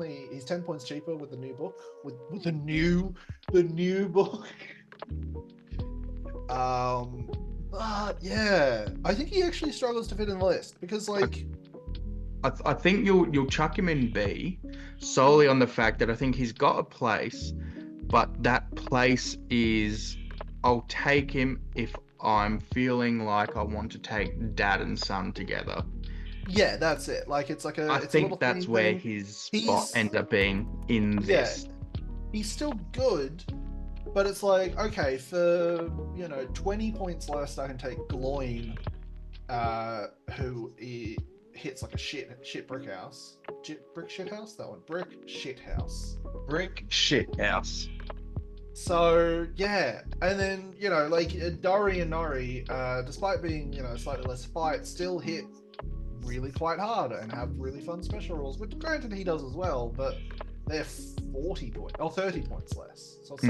10 points cheaper with the new book, with the new book. But yeah, I think he actually struggles to fit in the list, because I think you'll chuck him in B solely on the fact that I think he's got a place, but that place is, I'll take him if I'm feeling like I want to take dad and son together. Yeah, that's it. I think that's where his spot ends up being in this. Yeah, he's still good, but it's like, okay, for 20 points less, I can take Gloin, who hits like a shit brick house. Brick shit house? That one. Brick shit house. Brick shit house. So yeah, and then Dori and Nori, despite being slightly less fight, still hit really quite hard and have really fun special rules. Which granted he does as well, but they're 40 points or 30 points less. So it's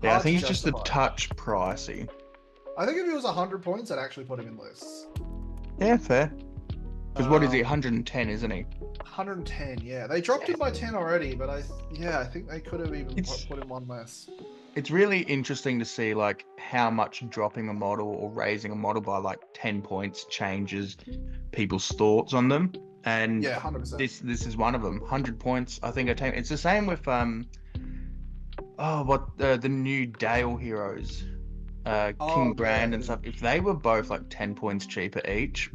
I think it's just a touch pricey. I think if it was 100 points, I'd actually put him in lists. Yeah, fair. Because what is he? 110, isn't he? 110, yeah. They dropped him by 10 already, but I think they could have even put him one less. It's really interesting to see how much dropping a model or raising a model by 10 points changes people's thoughts on them. And yeah, 100%. This is one of them. 100 points. I think it's the same with the new Dale heroes, King Brand and stuff. If they were both 10 points cheaper each,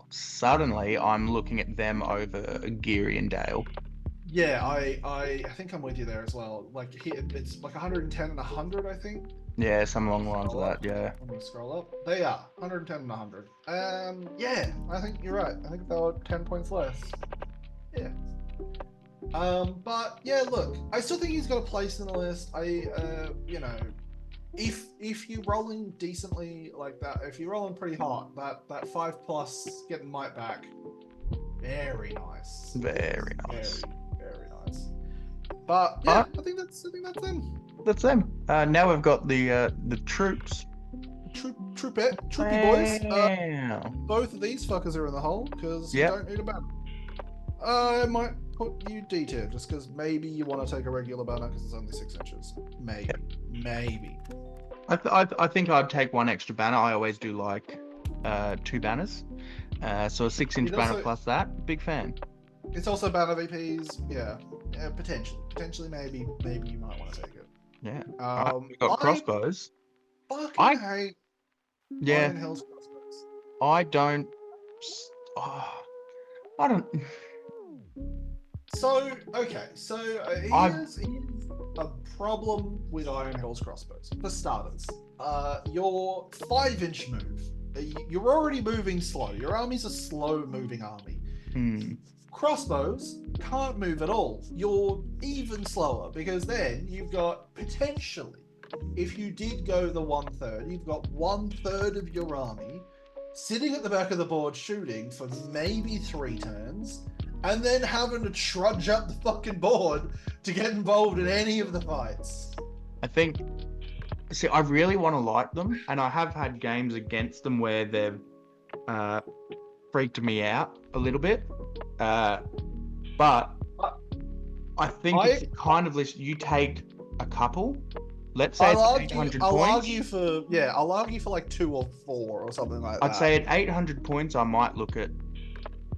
suddenly I'm looking at them over Geary and Dale. Yeah, I think I'm with you there as well. It's 110 and 100, I think. Yeah, some along the lines of that. Yeah. I'm gonna scroll up. They are 110 and 100. Yeah, I think you're right. I think they were 10 points less. Yeah. But yeah, look, I still think he's got a place in the list. If you're rolling decently like that, if you're rolling pretty hot, that 5+ getting might back, very nice. Very nice. Very nice. But yeah, I think that's them. That's them. Now we've got the troops. Troopy boys. Both of these fuckers are in the hole because you don't need a banner. I might put you D tier just because maybe you want to take a regular banner because it's only 6 inches. Maybe. I think I'd take one extra banner. I always do 2 banners. So a 6-inch banner plus that. Big fan. It's also banner VPs. Yeah, potentially maybe you might want to take it. Yeah. We've got crossbows. I hate Iron Hill's crossbows. I don't. So here's a problem with Iron Hill's crossbows. For starters, your 5-inch move, you're already moving slow. Your army's a slow-moving army. Crossbows can't move at all. You're even slower because then you've got potentially, if you did go the 1/3, you've got 1/3 of your army sitting at the back of the board shooting for maybe 3 turns, and then having to trudge up the fucking board to get involved in any of the fights. I think, see, I really want to like them, and I have had games against them where they've freaked me out a little bit. But I think it's kind of list. You take a couple. Let's say it's 800 points. I'll argue for like 2 or 4 or something like that. I'd say at 800 points, I might look at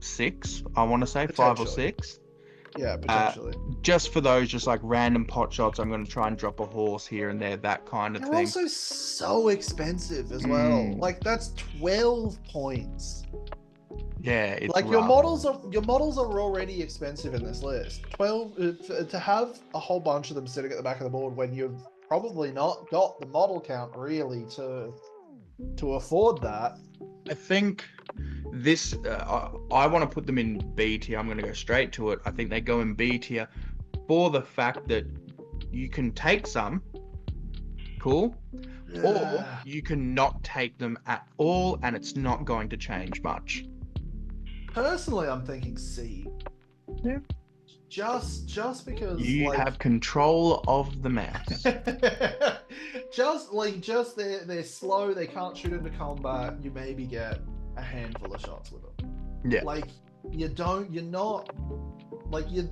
6. I want to say 5 or 6. Yeah, potentially. Just for those, just like random pot shots, I'm going to try and drop a horse here and there, that kind of thing. They're also so expensive as well. Like that's 12 points. Yeah, it's like rough. your models are already expensive in this list. 12 to have a whole bunch of them sitting at the back of the board when you've probably not got the model count really to afford that. I think this I want to put them in B tier. I'm going to go straight to it. I think they go in B tier for the fact that you can take some, cool, or you can not take them at all, and it's not going to change much. Personally, I'm thinking C. Yeah. Just because you have control of the mouse. just they're slow, they can't shoot into combat, you maybe get a handful of shots with them. Yeah. Like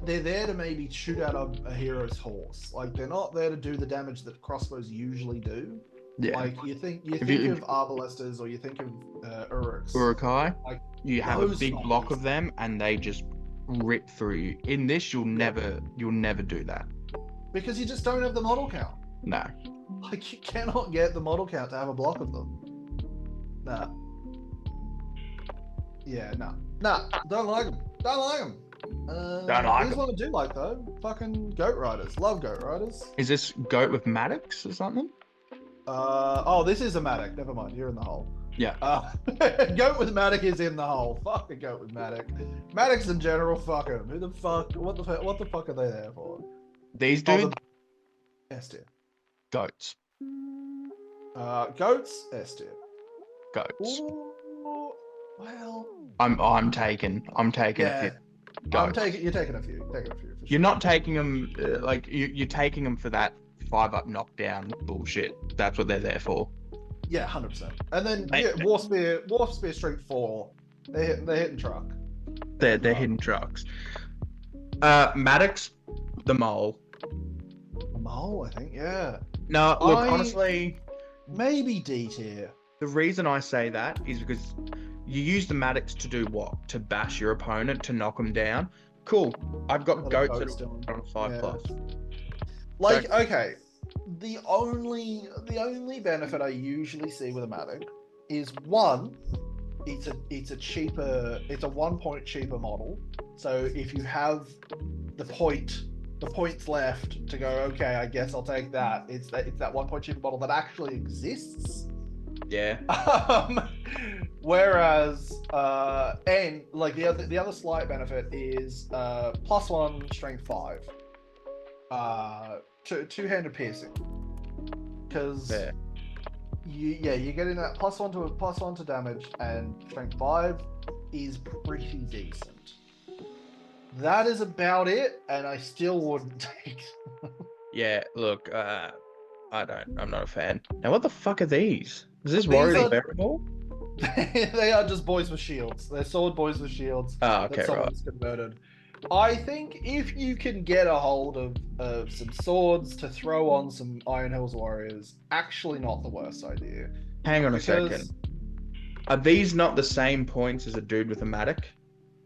they're there to maybe shoot out a hero's horse. Like they're not there to do the damage that crossbows usually do. Yeah. Like you think of Arbalesters or you think of Urukai. Like you have a big block of them and they just rip through you. In this, you'll never do that because you just don't have the model count. No, like you cannot get the model count to have a block of them. Nah. Yeah, nah. Don't like them. Here's what I do like though. Fucking goat riders. Love goat riders. Is this goat with Maddox or something? This is a Maddox. Never mind. You're in the hole. Yeah. Goat with Maddox is in the hole. Fuck a goat with Maddox. Maddox in general, fuck him. Who the fuck? What the fuck are they there for? These dudes. S tier. Goats. Goats. S tier. Goats. Ooh, well. I'm taking a few. Goats. You're taking a few. For you're sure. not taking them you're taking them for that 5-up knockdown bullshit. That's what they're there for. Yeah, 100%. And then Warp Spear Strength 4. They're hitting truck. They're hitting trucks. Maddox, the mole. The mole, I think, yeah. No, look, honestly, maybe D tier. The reason I say that is because you use the Maddox to do what? To bash your opponent, to knock them down. Cool. I've got goats that are on 5+. Like, okay. The only benefit I usually see with a Mavic is one, it's a 1 point cheaper model. So if you have the points left to go, okay, I guess I'll take that. It's that 1 point cheaper model that actually exists. Yeah. Whereas and like the other slight benefit is +1 strength 5. Two-handed piercing, because you're getting that +1 to damage, and strength 5 is pretty decent. That is about it, and I still wouldn't take them. Yeah, look, I'm not a fan. Now, what the fuck are these? Is this Warrior Variable? They are just boys with shields. They're sword boys with shields. Oh, okay, right. Converted. I think if you can get a hold of some swords to throw on some Iron Hills warriors, actually not the worst idea. Hang on a second. Are these not the same points as a dude with a Matic?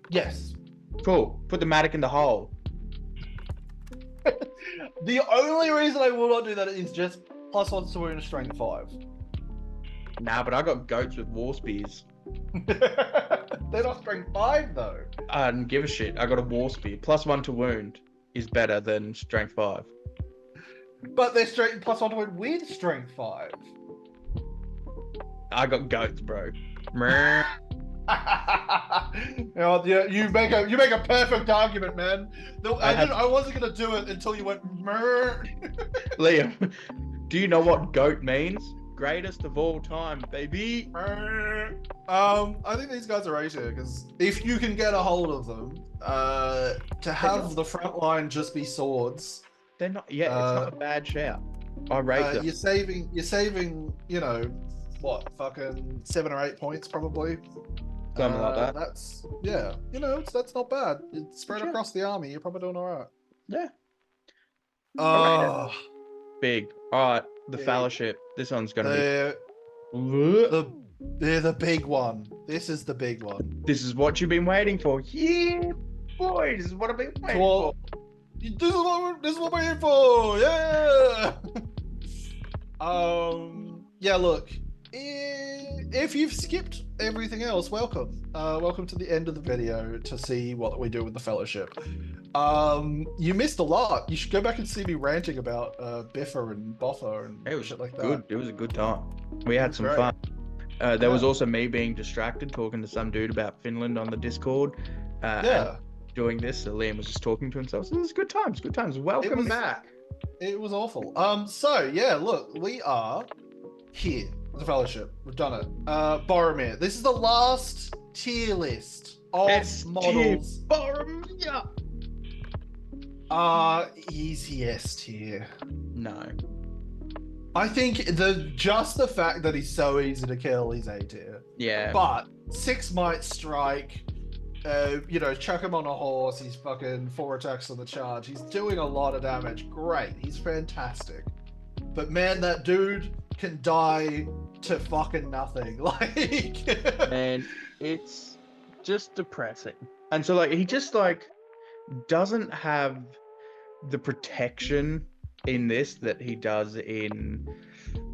Yes. Cool. Put the Matic in the hole. The only reason I will not do that is just +1 sword and strength 5. Nah, but I got goats with war spears. They're not strength 5 though. I don't give a shit. I got a war spear. +1 to wound is better than strength 5. But they're +1 to wound with strength 5. I got goats, bro. Yeah, you make a perfect argument, man. I wasn't gonna do it until you went. Liam, do you know what GOAT means? Greatest of all time, baby. I think these guys are A tier because if you can get a hold of them, to have the front line just be swords, they're not. Yeah, it's not a bad shout. I rate them. You're saving, you know, what, fucking 7 or 8 points probably. Something like that. That's you know, that's not bad. It's spread across the army. You're probably doing all right. Yeah. Oh, big. All right, the Fellowship. This one's gonna be. They're the big one. This is the big one. This is what you've been waiting for. Yeah, boy, this is what I've been waiting for. This is what we're here for. Yeah. Yeah. Look, if you've skipped everything else, welcome. Welcome to the end of the video to see what we do with the Fellowship. You missed a lot. You should go back and see me ranting about Biffa and Boffa and shit like that. Good. It was a good time. We had some fun. There was also me being distracted, talking to some dude about Finland on the Discord. And doing this, so Liam was just talking to himself. So it was good times. Good times. Welcome back. It was awful. So yeah, look, we are here. The Fellowship. We've done it. Boromir. This is the last tier list of models. Boromir. Easy S tier. No. I think just the fact that he's so easy to kill, he's A tier. Yeah. But 6 might strike. You know, chuck him on a horse. He's fucking 4 attacks on the charge. He's doing a lot of damage. Great. He's fantastic. But man, that dude can die to fucking nothing. Like, and it's just depressing. And so, like, he just like doesn't have the protection in this that he does in,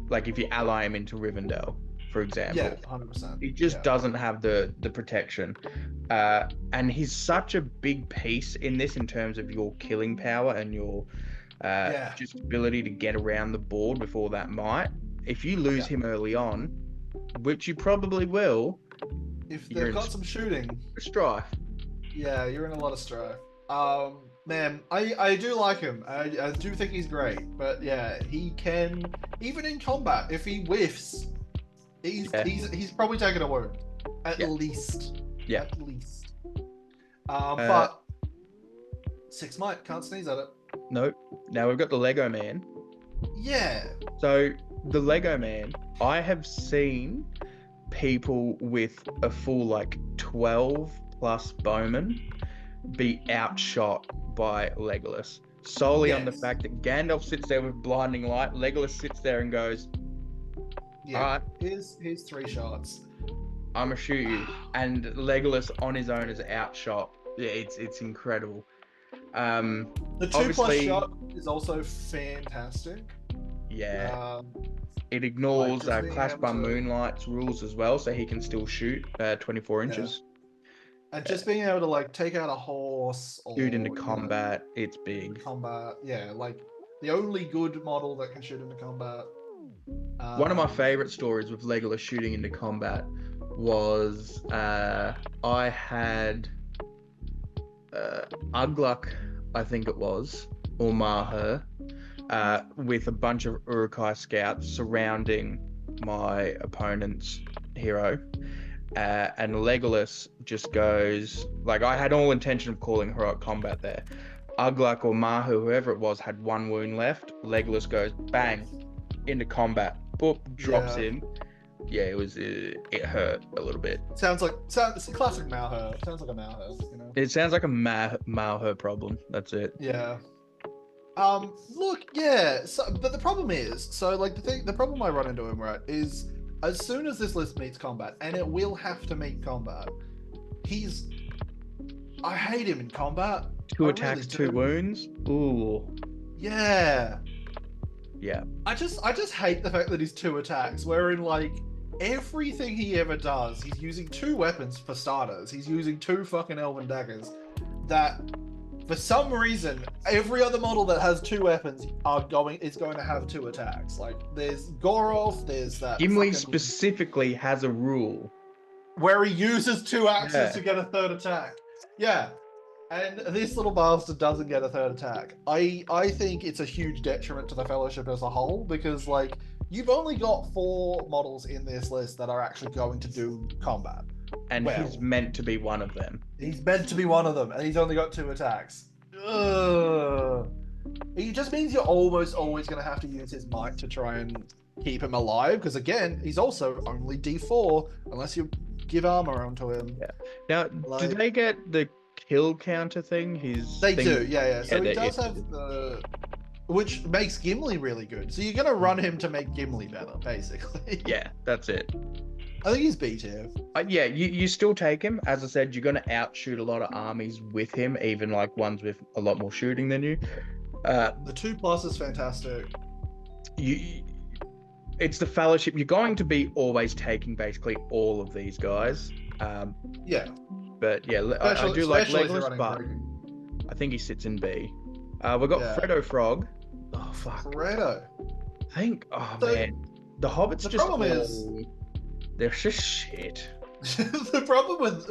like, if you ally him into Rivendell, for example. Yeah, 100%. He just doesn't have the protection. And he's such a big piece in this in terms of your killing power and your just ability to get around the board with all that might. If you lose him early on, which you probably will, if they've got some shooting, strife. Yeah, you're in a lot of strife. Man, I do like him. I do think he's great, but yeah, he can, even in combat, if he whiffs, he's probably taking a wound at least. Yeah, at least. But 6 might, can't sneeze at it. Nope. Now we've got the Lego Man. Yeah. So the Lego Man, I have seen people with a full like 12 plus bowmen be outshot by Legolas solely on the fact that Gandalf sits there with blinding light. Legolas sits there and goes, "Yeah, all right, here's 3 shots. I'm gonna shoot you." And Legolas on his own is outshot. Yeah, it's incredible. The 2+ shot is also fantastic. Yeah. It ignores Clash by Moonlight's rules as well, so he can still shoot 24 inches. And just being able to like take out a horse or shoot into combat, it's big. Combat, yeah, like the only good model that can shoot into combat. One of my favorite stories with Legolas shooting into combat was I had Ugluk, I think it was, or Maher, with a bunch of Uruk-hai scouts surrounding my opponent's hero. And Legolas just goes, like, I had all intention of calling heroic combat there. Ugluk or Mahu, whoever it was, had 1 wound left. Legolas goes, bang, into combat. Boop, drops him. Yeah, it hurt a little bit. It's a classic Malher. Sounds like a Malher, you know? It sounds like a Malher problem. That's it. Yeah. Look, yeah. So, but the problem is, the problem I run into him, right, is as soon as this list meets combat, and it will have to meet combat, I hate him in combat. 2 attacks, 2 wounds. Ooh. Yeah. Yeah. I just hate the fact that he's 2 attacks, wherein like everything he ever does, he's using 2 weapons for starters. He's using 2 fucking elven daggers that for some reason every other model that has 2 weapons is going to have 2 attacks. Like there's Gorov, there's that Gimli specifically has a rule where he uses 2 axes Yeah. to get a 3rd attack. Yeah. And this little bastard doesn't get a 3rd attack. I think it's a huge detriment to the Fellowship as a whole, because, like, you've only got 4 models in this list that are actually going to do combat. And he's meant to be one of them. He's meant to be one of them, and he's only got 2 attacks. Ugh. It just means you're almost always going to have to use his might to try and keep him alive, because, again, he's also only D4, unless you give armor onto him. Yeah. Now, do they get the kill counter thing? They do, yeah. So he does have the... Which makes Gimli really good. So you're going to run him to make Gimli better, basically. Yeah, that's it. I think he's B tier. Yeah, you still take him. As I said, you're going to outshoot a lot of armies with him, even like ones with a lot more shooting than you. The 2+ is fantastic. It's the Fellowship. You're going to be always taking basically all of these guys. Yeah. But yeah, I do like Legolas, but I think he sits in B. We've got Frodo Frog. Oh, fuck. Frodo. I think, man. The Hobbits the problem is... They're just shit. The problem with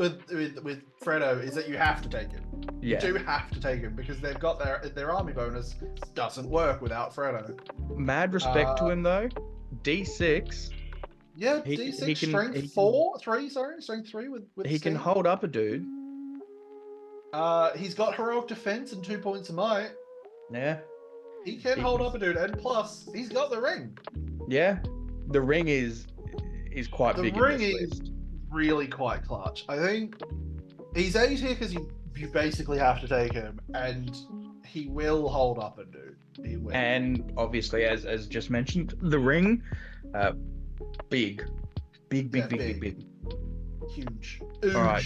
Frodo is that you have to take him. Yeah. You do have to take him, because they've got their army bonus doesn't work without Frodo. Mad respect to him, though. D6. Yeah, D6, strength 3 with he can hold up a dude. He's got heroic defense and 2 points of might. Yeah. He can hold up a dude, and plus, he's got the ring. Yeah. The ring is quite big. The ring is really quite clutch. I think he's A tier because you basically have to take him, and he will hold up a dude. He will. And obviously, as just mentioned, the ring, big. Huge. All right.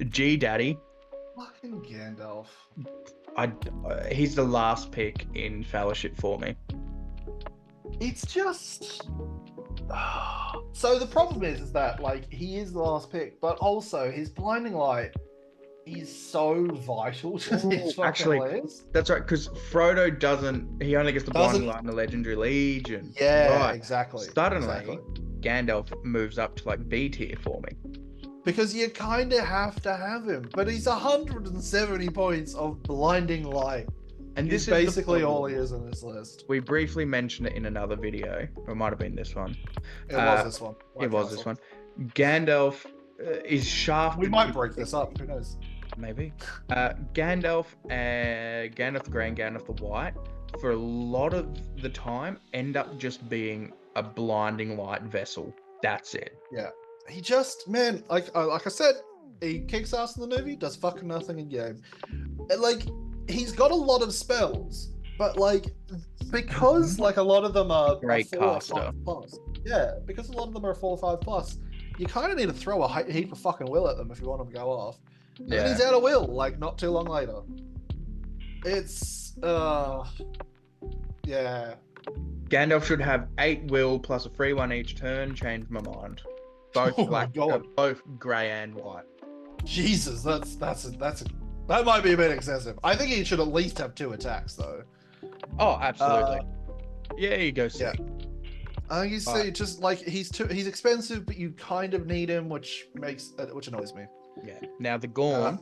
G Daddy. Fucking Gandalf. He's the last pick in Fellowship for me. It's just... So the problem is that, like, he is the last pick, but also his blinding light is so vital to this fucking list. That's right, because Frodo he only gets the blinding light in the Legendary Legion. Yeah, right. Exactly. Suddenly, Gandalf moves up to, like, B tier for me. Because you kind of have to have him, but he's 170 points of blinding light. And this is basically all he is on this list. We briefly mentioned it in another video, or it might have been this one. It was this one. It was this one. Gandalf is shafted. We might break this up. Who knows? Maybe. Gandalf the Grey and Gandalf the White, for a lot of the time, end up just being a blinding light vessel. That's it. Yeah. He just, man, like I said, he kicks ass in the movie, does fucking nothing in game. And, like, he's got a lot of spells, but, like, because, like, a lot of them are great 4 caster. or 5 plus. Yeah, because a lot of them are 4 or 5 plus, you kind of need to throw a heap of fucking will at them if you want them to go off. And then he's out of will, like, not too long later. It's, yeah. Gandalf should have 8 will plus a free one each turn. Change my mind. Both both grey and white. Jesus, that might be a bit excessive. I think he should at least have 2 attacks though. Oh, absolutely. Yeah, you go. Yeah. I think he's just like he's expensive, but you kind of need him, which annoys me. Yeah. Now the Gorn,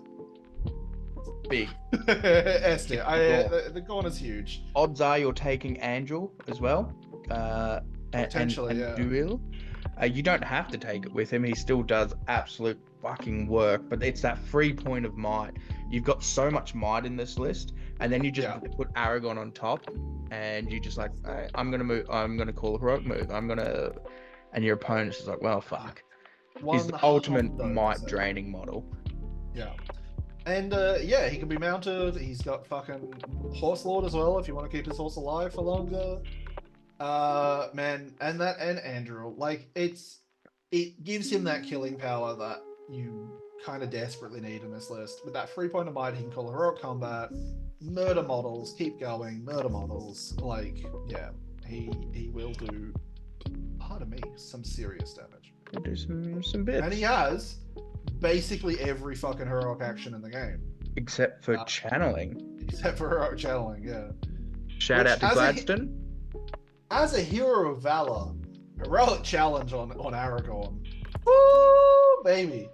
big. S tier. The Gorn is huge. Odds are you're taking Angel as well. Potentially, and Duil. You don't have to take it with him. He still does absolute fucking work, but it's that free point of might. You've got so much might in this list, and then you just put Aragorn on top, and you just like, hey, I'm gonna call a heroic move. And your opponent's just like, well, fuck. He's the ultimate might draining model. Yeah. And he can be mounted. He's got fucking Horse Lord as well if you want to keep his horse alive for longer. Man, and Andrew, like, it gives him that killing power that you kind of desperately need in this list. With that free point of might, he can call heroic combat, murder models, keep going, murder models. Like, yeah, he will do, pardon me, some serious damage. He'll do some bits. And he has basically every fucking heroic action in the game. Except for channeling. Except for heroic channeling, yeah. Shout out to Gladstone. As a hero of valor, heroic challenge on Aragorn Ooh, baby.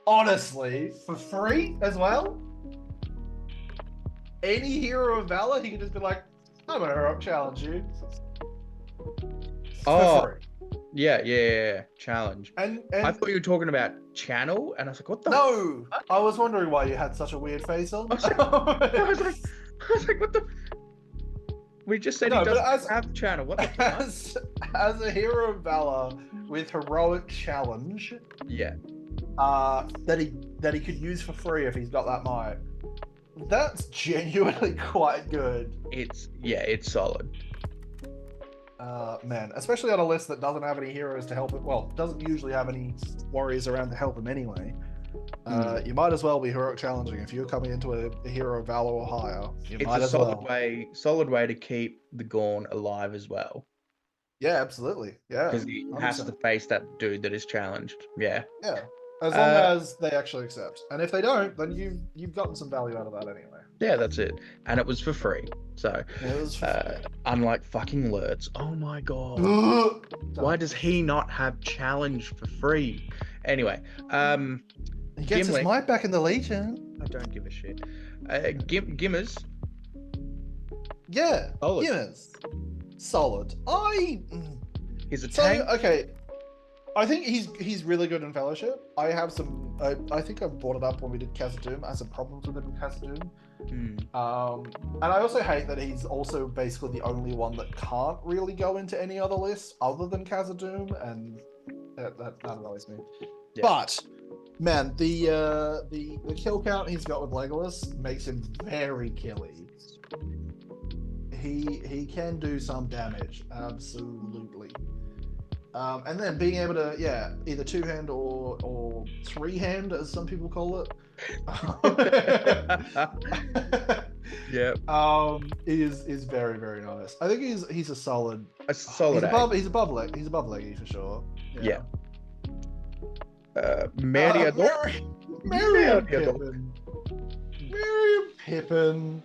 Honestly, for free as well. Any hero of valor, he can just be like, I'm gonna heroic challenge you. Oh, For free. yeah. Challenge. And I thought you were talking about channel, and I was like, what the? no, I was wondering why you had such a weird face on. I was like, what the? We just said No, he but doesn't have channel. What the fuck? As a hero of valor with heroic challenge, Yeah. that he could use for free if he's got that might. That's genuinely quite good. It's solid. Man, especially on a list that doesn't have any heroes to help it. Well, doesn't usually have any warriors around to help him anyway. You might as well be heroic challenging if you're coming into a hero of valor or higher. It's a solid way to keep the Gorn alive as well. Yeah, absolutely. Yeah, because he has to face that dude that is challenged. Yeah. Yeah, as long as they actually accept, and if they don't, then you've gotten some value out of that anyway. Yeah, that's it, and it was for free. So, unlike fucking Lurtz. Oh my god, why does he not have challenge for free? Anyway, he gets his might back in the Legion. I don't give a shit. Gimmers. Yeah, Gimmers. Solid. He's a tank. Okay, I think he's really good in Fellowship. I have some. I think I brought it up when we did Khazad-dûm. I have some problems with him in Khazad-dûm. And I also hate that he's also basically the only one that can't really go into any other list other than Khazad-dûm, and that annoys me. Yeah. But man, the kill count he's got with Legolas makes him very killy. He can do some damage, absolutely. And then being able to, either two-hand or three-hand, as some people call it. Yeah. Is very, very nice. I think he's a solid. He's above Leggy for sure. Yeah. Merry Pippin.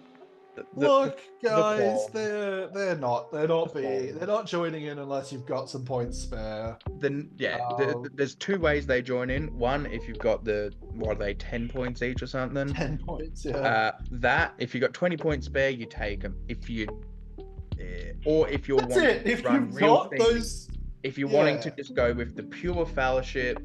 Look, guys, they're not joining in unless you've got some points spare. Then there's two ways they join in. One, if you've got 10 points each or something. 10 points, yeah. That if you got 20 points spare, you take them. If you're wanting to just go with the pure fellowship.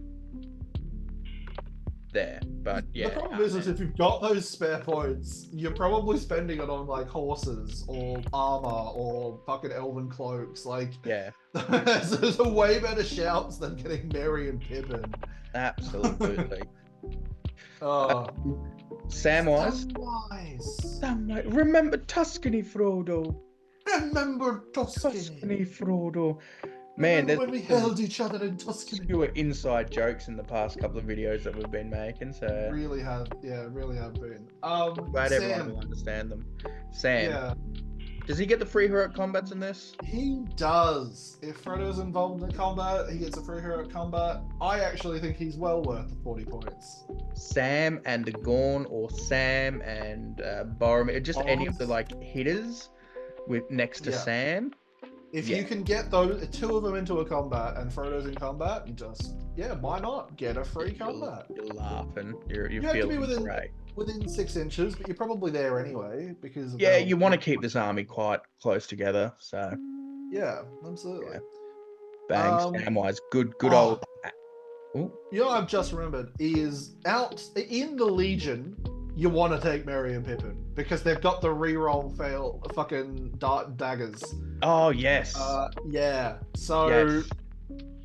There, but yeah. The problem is if you've got those spare points, you're probably spending it on like horses or armor or fucking elven cloaks. Like, yeah, there's a way better shouts than getting Merry and Pippin. Absolutely. Samwise. Remember Tuscany, Frodo. Remember Tuscany, Frodo. Man, when we held each other in Tuscany. There were inside jokes in the past couple of videos that we've been making, so really have been. Glad everyone will understand them. Sam, does he get the free heroic combats in this? He does. If Frodo's involved in combat, he gets a free heroic combat. I actually think he's well worth the 40 points. Sam and the Gorn, or Sam and Boromir, just any of the like hitters with next to Sam. If you can get those two of them into a combat and Frodo's in combat, why not get a free combat? You're laughing. You're you feeling have to be great. Within 6 inches, but you're probably there anyway because of you want to keep this army quite close together. So yeah, absolutely. Yeah. Bang, Samwise, good old. You know what I've just remembered is out in the Legion. You want to take Merry and Pippin because they've got the reroll fail fucking dart daggers. Oh yes. So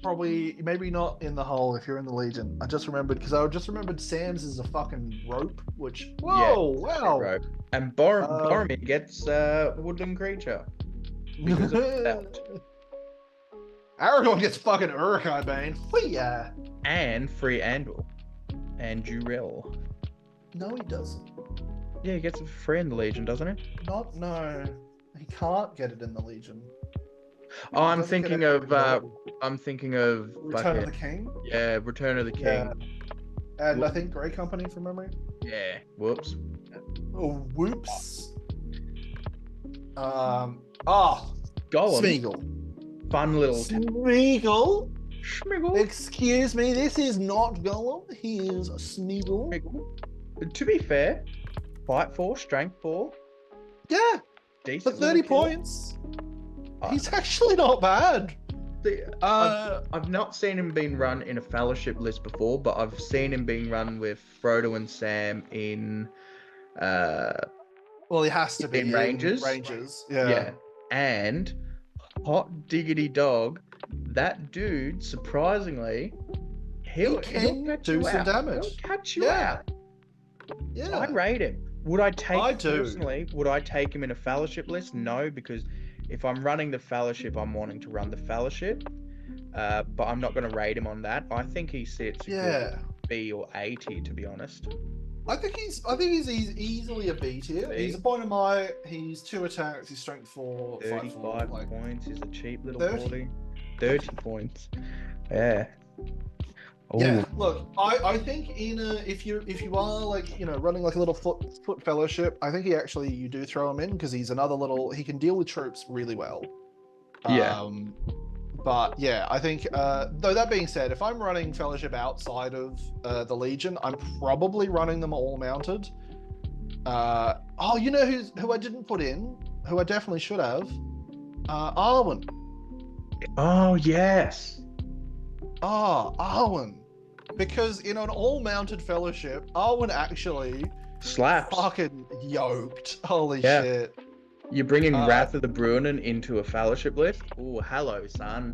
probably maybe not in the hole if you're in the Legion. I just remembered Sam's is a fucking rope, which wow. Rope. And Boromir gets woodland creature. Because of that. Aragorn gets fucking Uruk-hai Bane. Yeah. And free Andor. And Jurel. No, he doesn't. Yeah, he gets it for free in the Legion, doesn't he? No. He can't get it in the Legion. Oh, I'm thinking of Return of the King? Yeah, Return of the King. Yeah. And I think Grey Company from memory. Yeah. Whoops. Oh, whoops. Gollum. Smeagol. Fun little Smeagol. Schmiggle. Excuse me, this is not Gollum. He is Smeagol. Schmiggle. To be fair, fight 4, strength 4. Yeah, Decent for 30 little killer. points, he's actually not bad. I've not seen him being run in a fellowship list before, but I've seen him being run with Frodo and Sam in well, he has to be in Rangers. Yeah. And hot diggity dog, that dude surprisingly he'll catch do you some out. damage. He'll catch you out. Yeah. I'd rate him. Would I take do. Personally? Would I take him in a fellowship list? No, because if I'm running the fellowship, I'm wanting to run the fellowship. But I'm not going to rate him on that. I think he sits a good B or A tier, to be honest. I think he's easily a B tier. He's a point of my. He's 2 attacks. He's strength 4. 35 points. He's a cheap little boy. 30 points. Yeah. Ooh. Yeah. Look, I think if you are like running like a little foot fellowship, I think you do throw him in because he's another little. He can deal with troops really well. Yeah. But yeah, I think though that being said, if I'm running fellowship outside of the Legion, I'm probably running them all mounted. You know who I didn't put in, who I definitely should have, Arwen. Oh yes. Arwen, because in an all mounted fellowship, Arwen actually slaps. Fucking yoked. Holy shit. You're bringing Wrath of the Bruinen into a fellowship list? Oh, hello, son.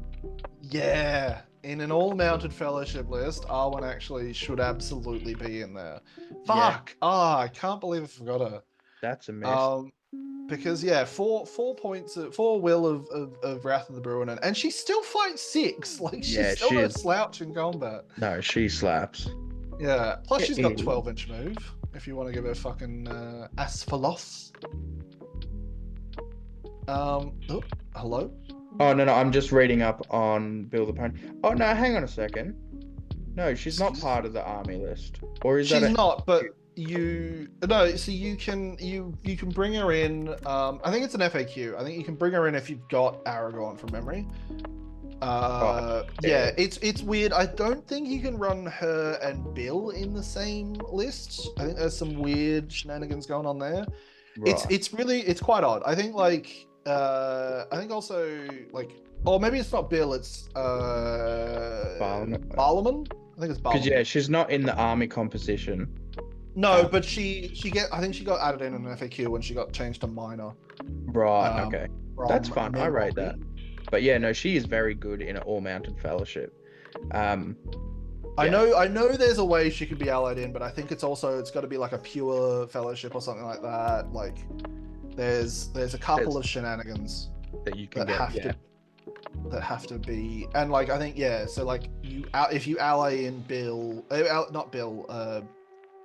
Yeah. In an all-mounted fellowship list, Arwen actually should absolutely be in there. Fuck. Yeah. I can't believe I forgot her. That's a mess. Because, 4 points, 4 will of Wrath of the Bruinen, and she still fights 6. Like, she's still no slouch in combat. No, she slaps. Yeah. Plus, she's got 12-inch move, if you want to give her fucking Asphalos. Hello? Oh, no, I'm just reading up on Bill the Pony. Oh, no, hang on a second. No, she's not part of the army list. Or is she's not, but you can bring her in. I think it's an FAQ. I think you can bring her in if you've got Aragorn from memory. It's weird. I don't think you can run her and Bill in the same list. I think there's some weird shenanigans going on there. Right. It's quite odd. I think also or maybe it's not Bill, it's Barlaman. I think it's Barlaman. Because she's not in the army composition. No, but I think she got added in an FAQ when she got changed to minor. Right, okay. That's fun. I rate that. But yeah, no, she is very good in an all-mounted fellowship. I know there's a way she could be allied in, but I think it's got to be like a pure fellowship or something like that. Like there's a couple of shenanigans that you can that have to be, and like I think so like if you ally in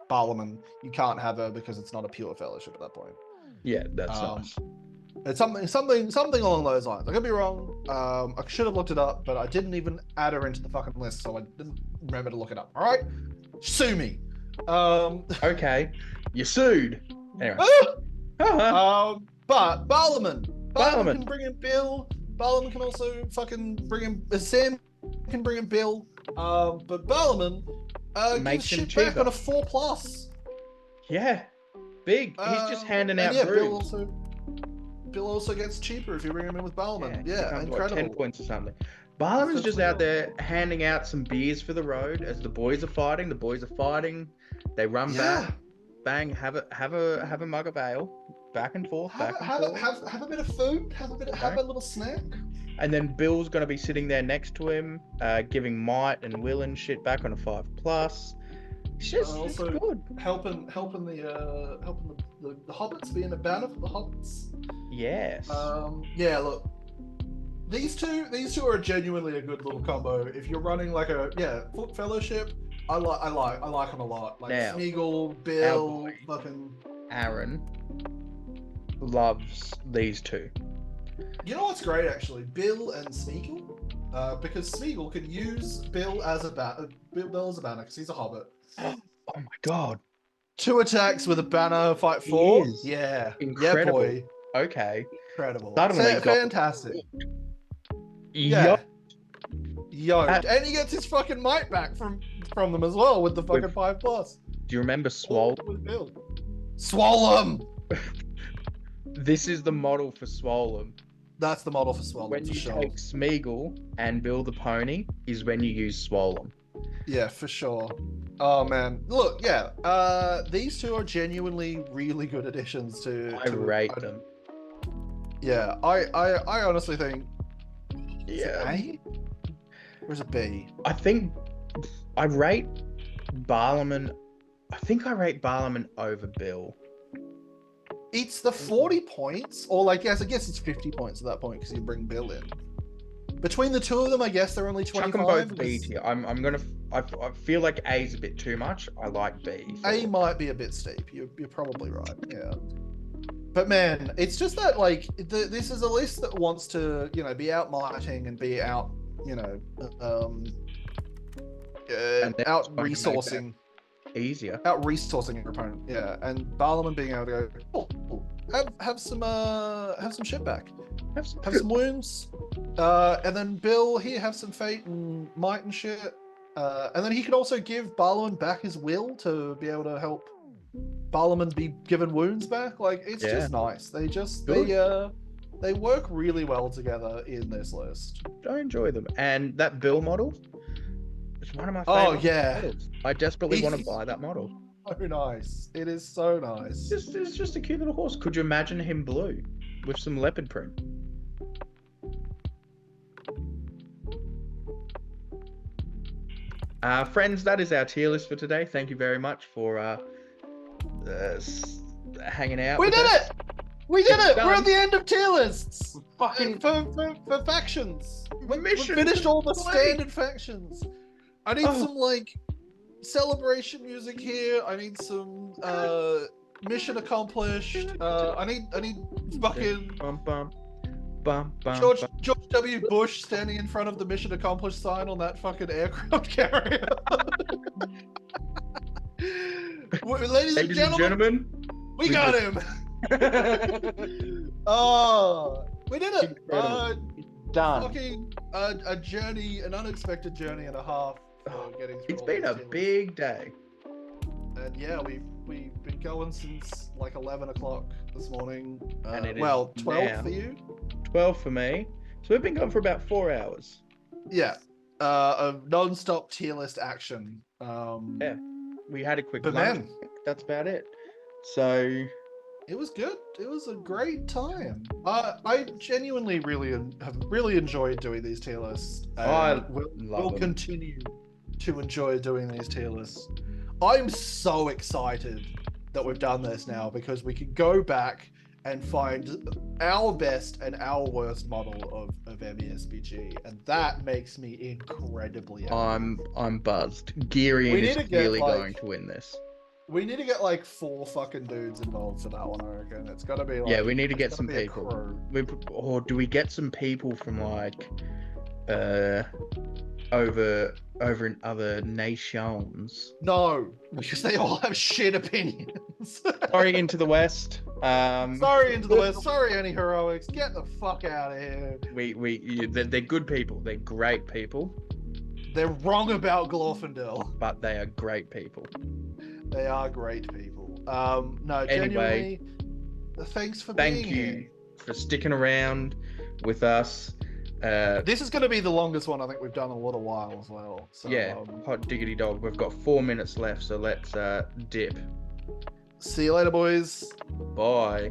Barlaman, you can't have her because it's not a pure fellowship at that point. Yeah, that's nice. It's something along those lines. I could be wrong. I should have looked it up, but I didn't even add her into the fucking list, so I didn't remember to look it up. All right, sue me. Okay, you sued. Anyway. But Barlaman can bring in Bill. Barlaman can also fucking bring in Sam. Can bring in Bill. But Barlaman gives shit cheaper. Back on a 4+. Yeah, big. He's just handing out brews. Bill also gets cheaper if you bring him in with Barlaman. Yeah, incredible. 10 points or something. Barlaman's just out there handing out some beers for the road as the boys are fighting. They run back, bang, have a mug of ale, back and forth, have a bit of food, have a little snack. And then Bill's gonna be sitting there next to him, giving might and will and shit back on a 5+. It's just also good. Helping the hobbits, being a banner for the hobbits. Yes. Look, these two are genuinely a good little combo. If you're running like a foot fellowship, I like them a lot. Like now, Smeagol, Bill, fucking Aaron loves these two. You know what's great actually? Bill and Smeagol, because Smeagol can use Bill as a banner because he's a hobbit. Oh my god! 2 attacks with a banner, fight 4. Yeah, incredible. Yeah, boy. Okay, incredible. Suddenly fantastic. Yeah. Yoked. And he gets his fucking might back from them as well with the fucking 5+. Do you remember Swole? Swolem! This is the model for Swolem. That's the model for Swolem. When for you sure. take Smeagol and Bill the Pony is when you use Swolem. Yeah, for sure. Oh man, look, yeah. These two are genuinely really good additions to. I rate them. Yeah, I honestly think. Yeah. Is it A? Or is it B? I think I rate Barlaman. I think I rate Barlaman over Bill. It's the 40 points, or like, yes, I guess it's 50 points at that point because you bring Bill in. Between the two of them, I guess they're only 25. Chuck them both B tier. I feel like A's a bit too much. I like B. A might be a bit steep. You're probably right. Yeah. But man, it's just that like this is a list that wants to be outmighting and be out out resourcing. Easier. Out resourcing your opponent. Yeah, and Barlaman being able to go, have some shit back. Have some wounds. And then Bill here have some fate and might and shit. And then he could also give Barlaman back his will to be able to help Barlaman be given wounds back. Like it's just nice. They work really well together in this list. I enjoy them. And that Bill model is one of my favorite. Oh yeah. Models. I desperately want to buy that model. So nice. It is so nice. It's just a cute little horse. Could you imagine him blue with some leopard print? Friends, that is our tier list for today. Thank you very much for hanging out. We did it! We did it! Done. We're at the end of tier lists! Fucking for factions. We mission finished all the complete. standard factions. I need some like celebration music here. I need some mission accomplished. I need fucking George W. Bush standing in front of the mission accomplished sign on that fucking aircraft carrier. Ladies and gentlemen, we got him. Oh, we did it. Done. Fucking a journey, an unexpected journey and a half. Getting through It's been a big day. And yeah, we've been going since like 11 o'clock this morning. And it is 12 now for you. 12 for me. So we've been going for about 4 hours. Yeah. Of non-stop tier list action. Yeah. We had a quick but lunch. man, That's about it. So it was good. It was a great time. I genuinely have really enjoyed doing these tier lists. We'll continue to enjoy doing these tier lists. I'm so excited that we've done this now because we can go back and find our best and our worst model of MESBG, and that makes me incredibly happy. I'm buzzed. Geary is clearly going to win this. We need to get like 4 fucking dudes involved for that one, I reckon. It's gotta be like, we need to get some people. Or do we get some people from like over in other nations? No, because they all have shit opinions. Sorry, Into the West. Sorry, Into the West. Sorry, Any Heroics. Get the fuck out of here. They're good people. They're great people. They're wrong about Glorfindel. But they are great people. They are great people. No, anyway, genuinely, thanks for being here. Thank you for sticking around with us. This is going to be the longest one I think we've done in a little while as well. So, yeah, hot diggity dog. We've got 4 minutes left, so let's dip. See you later, boys. Bye.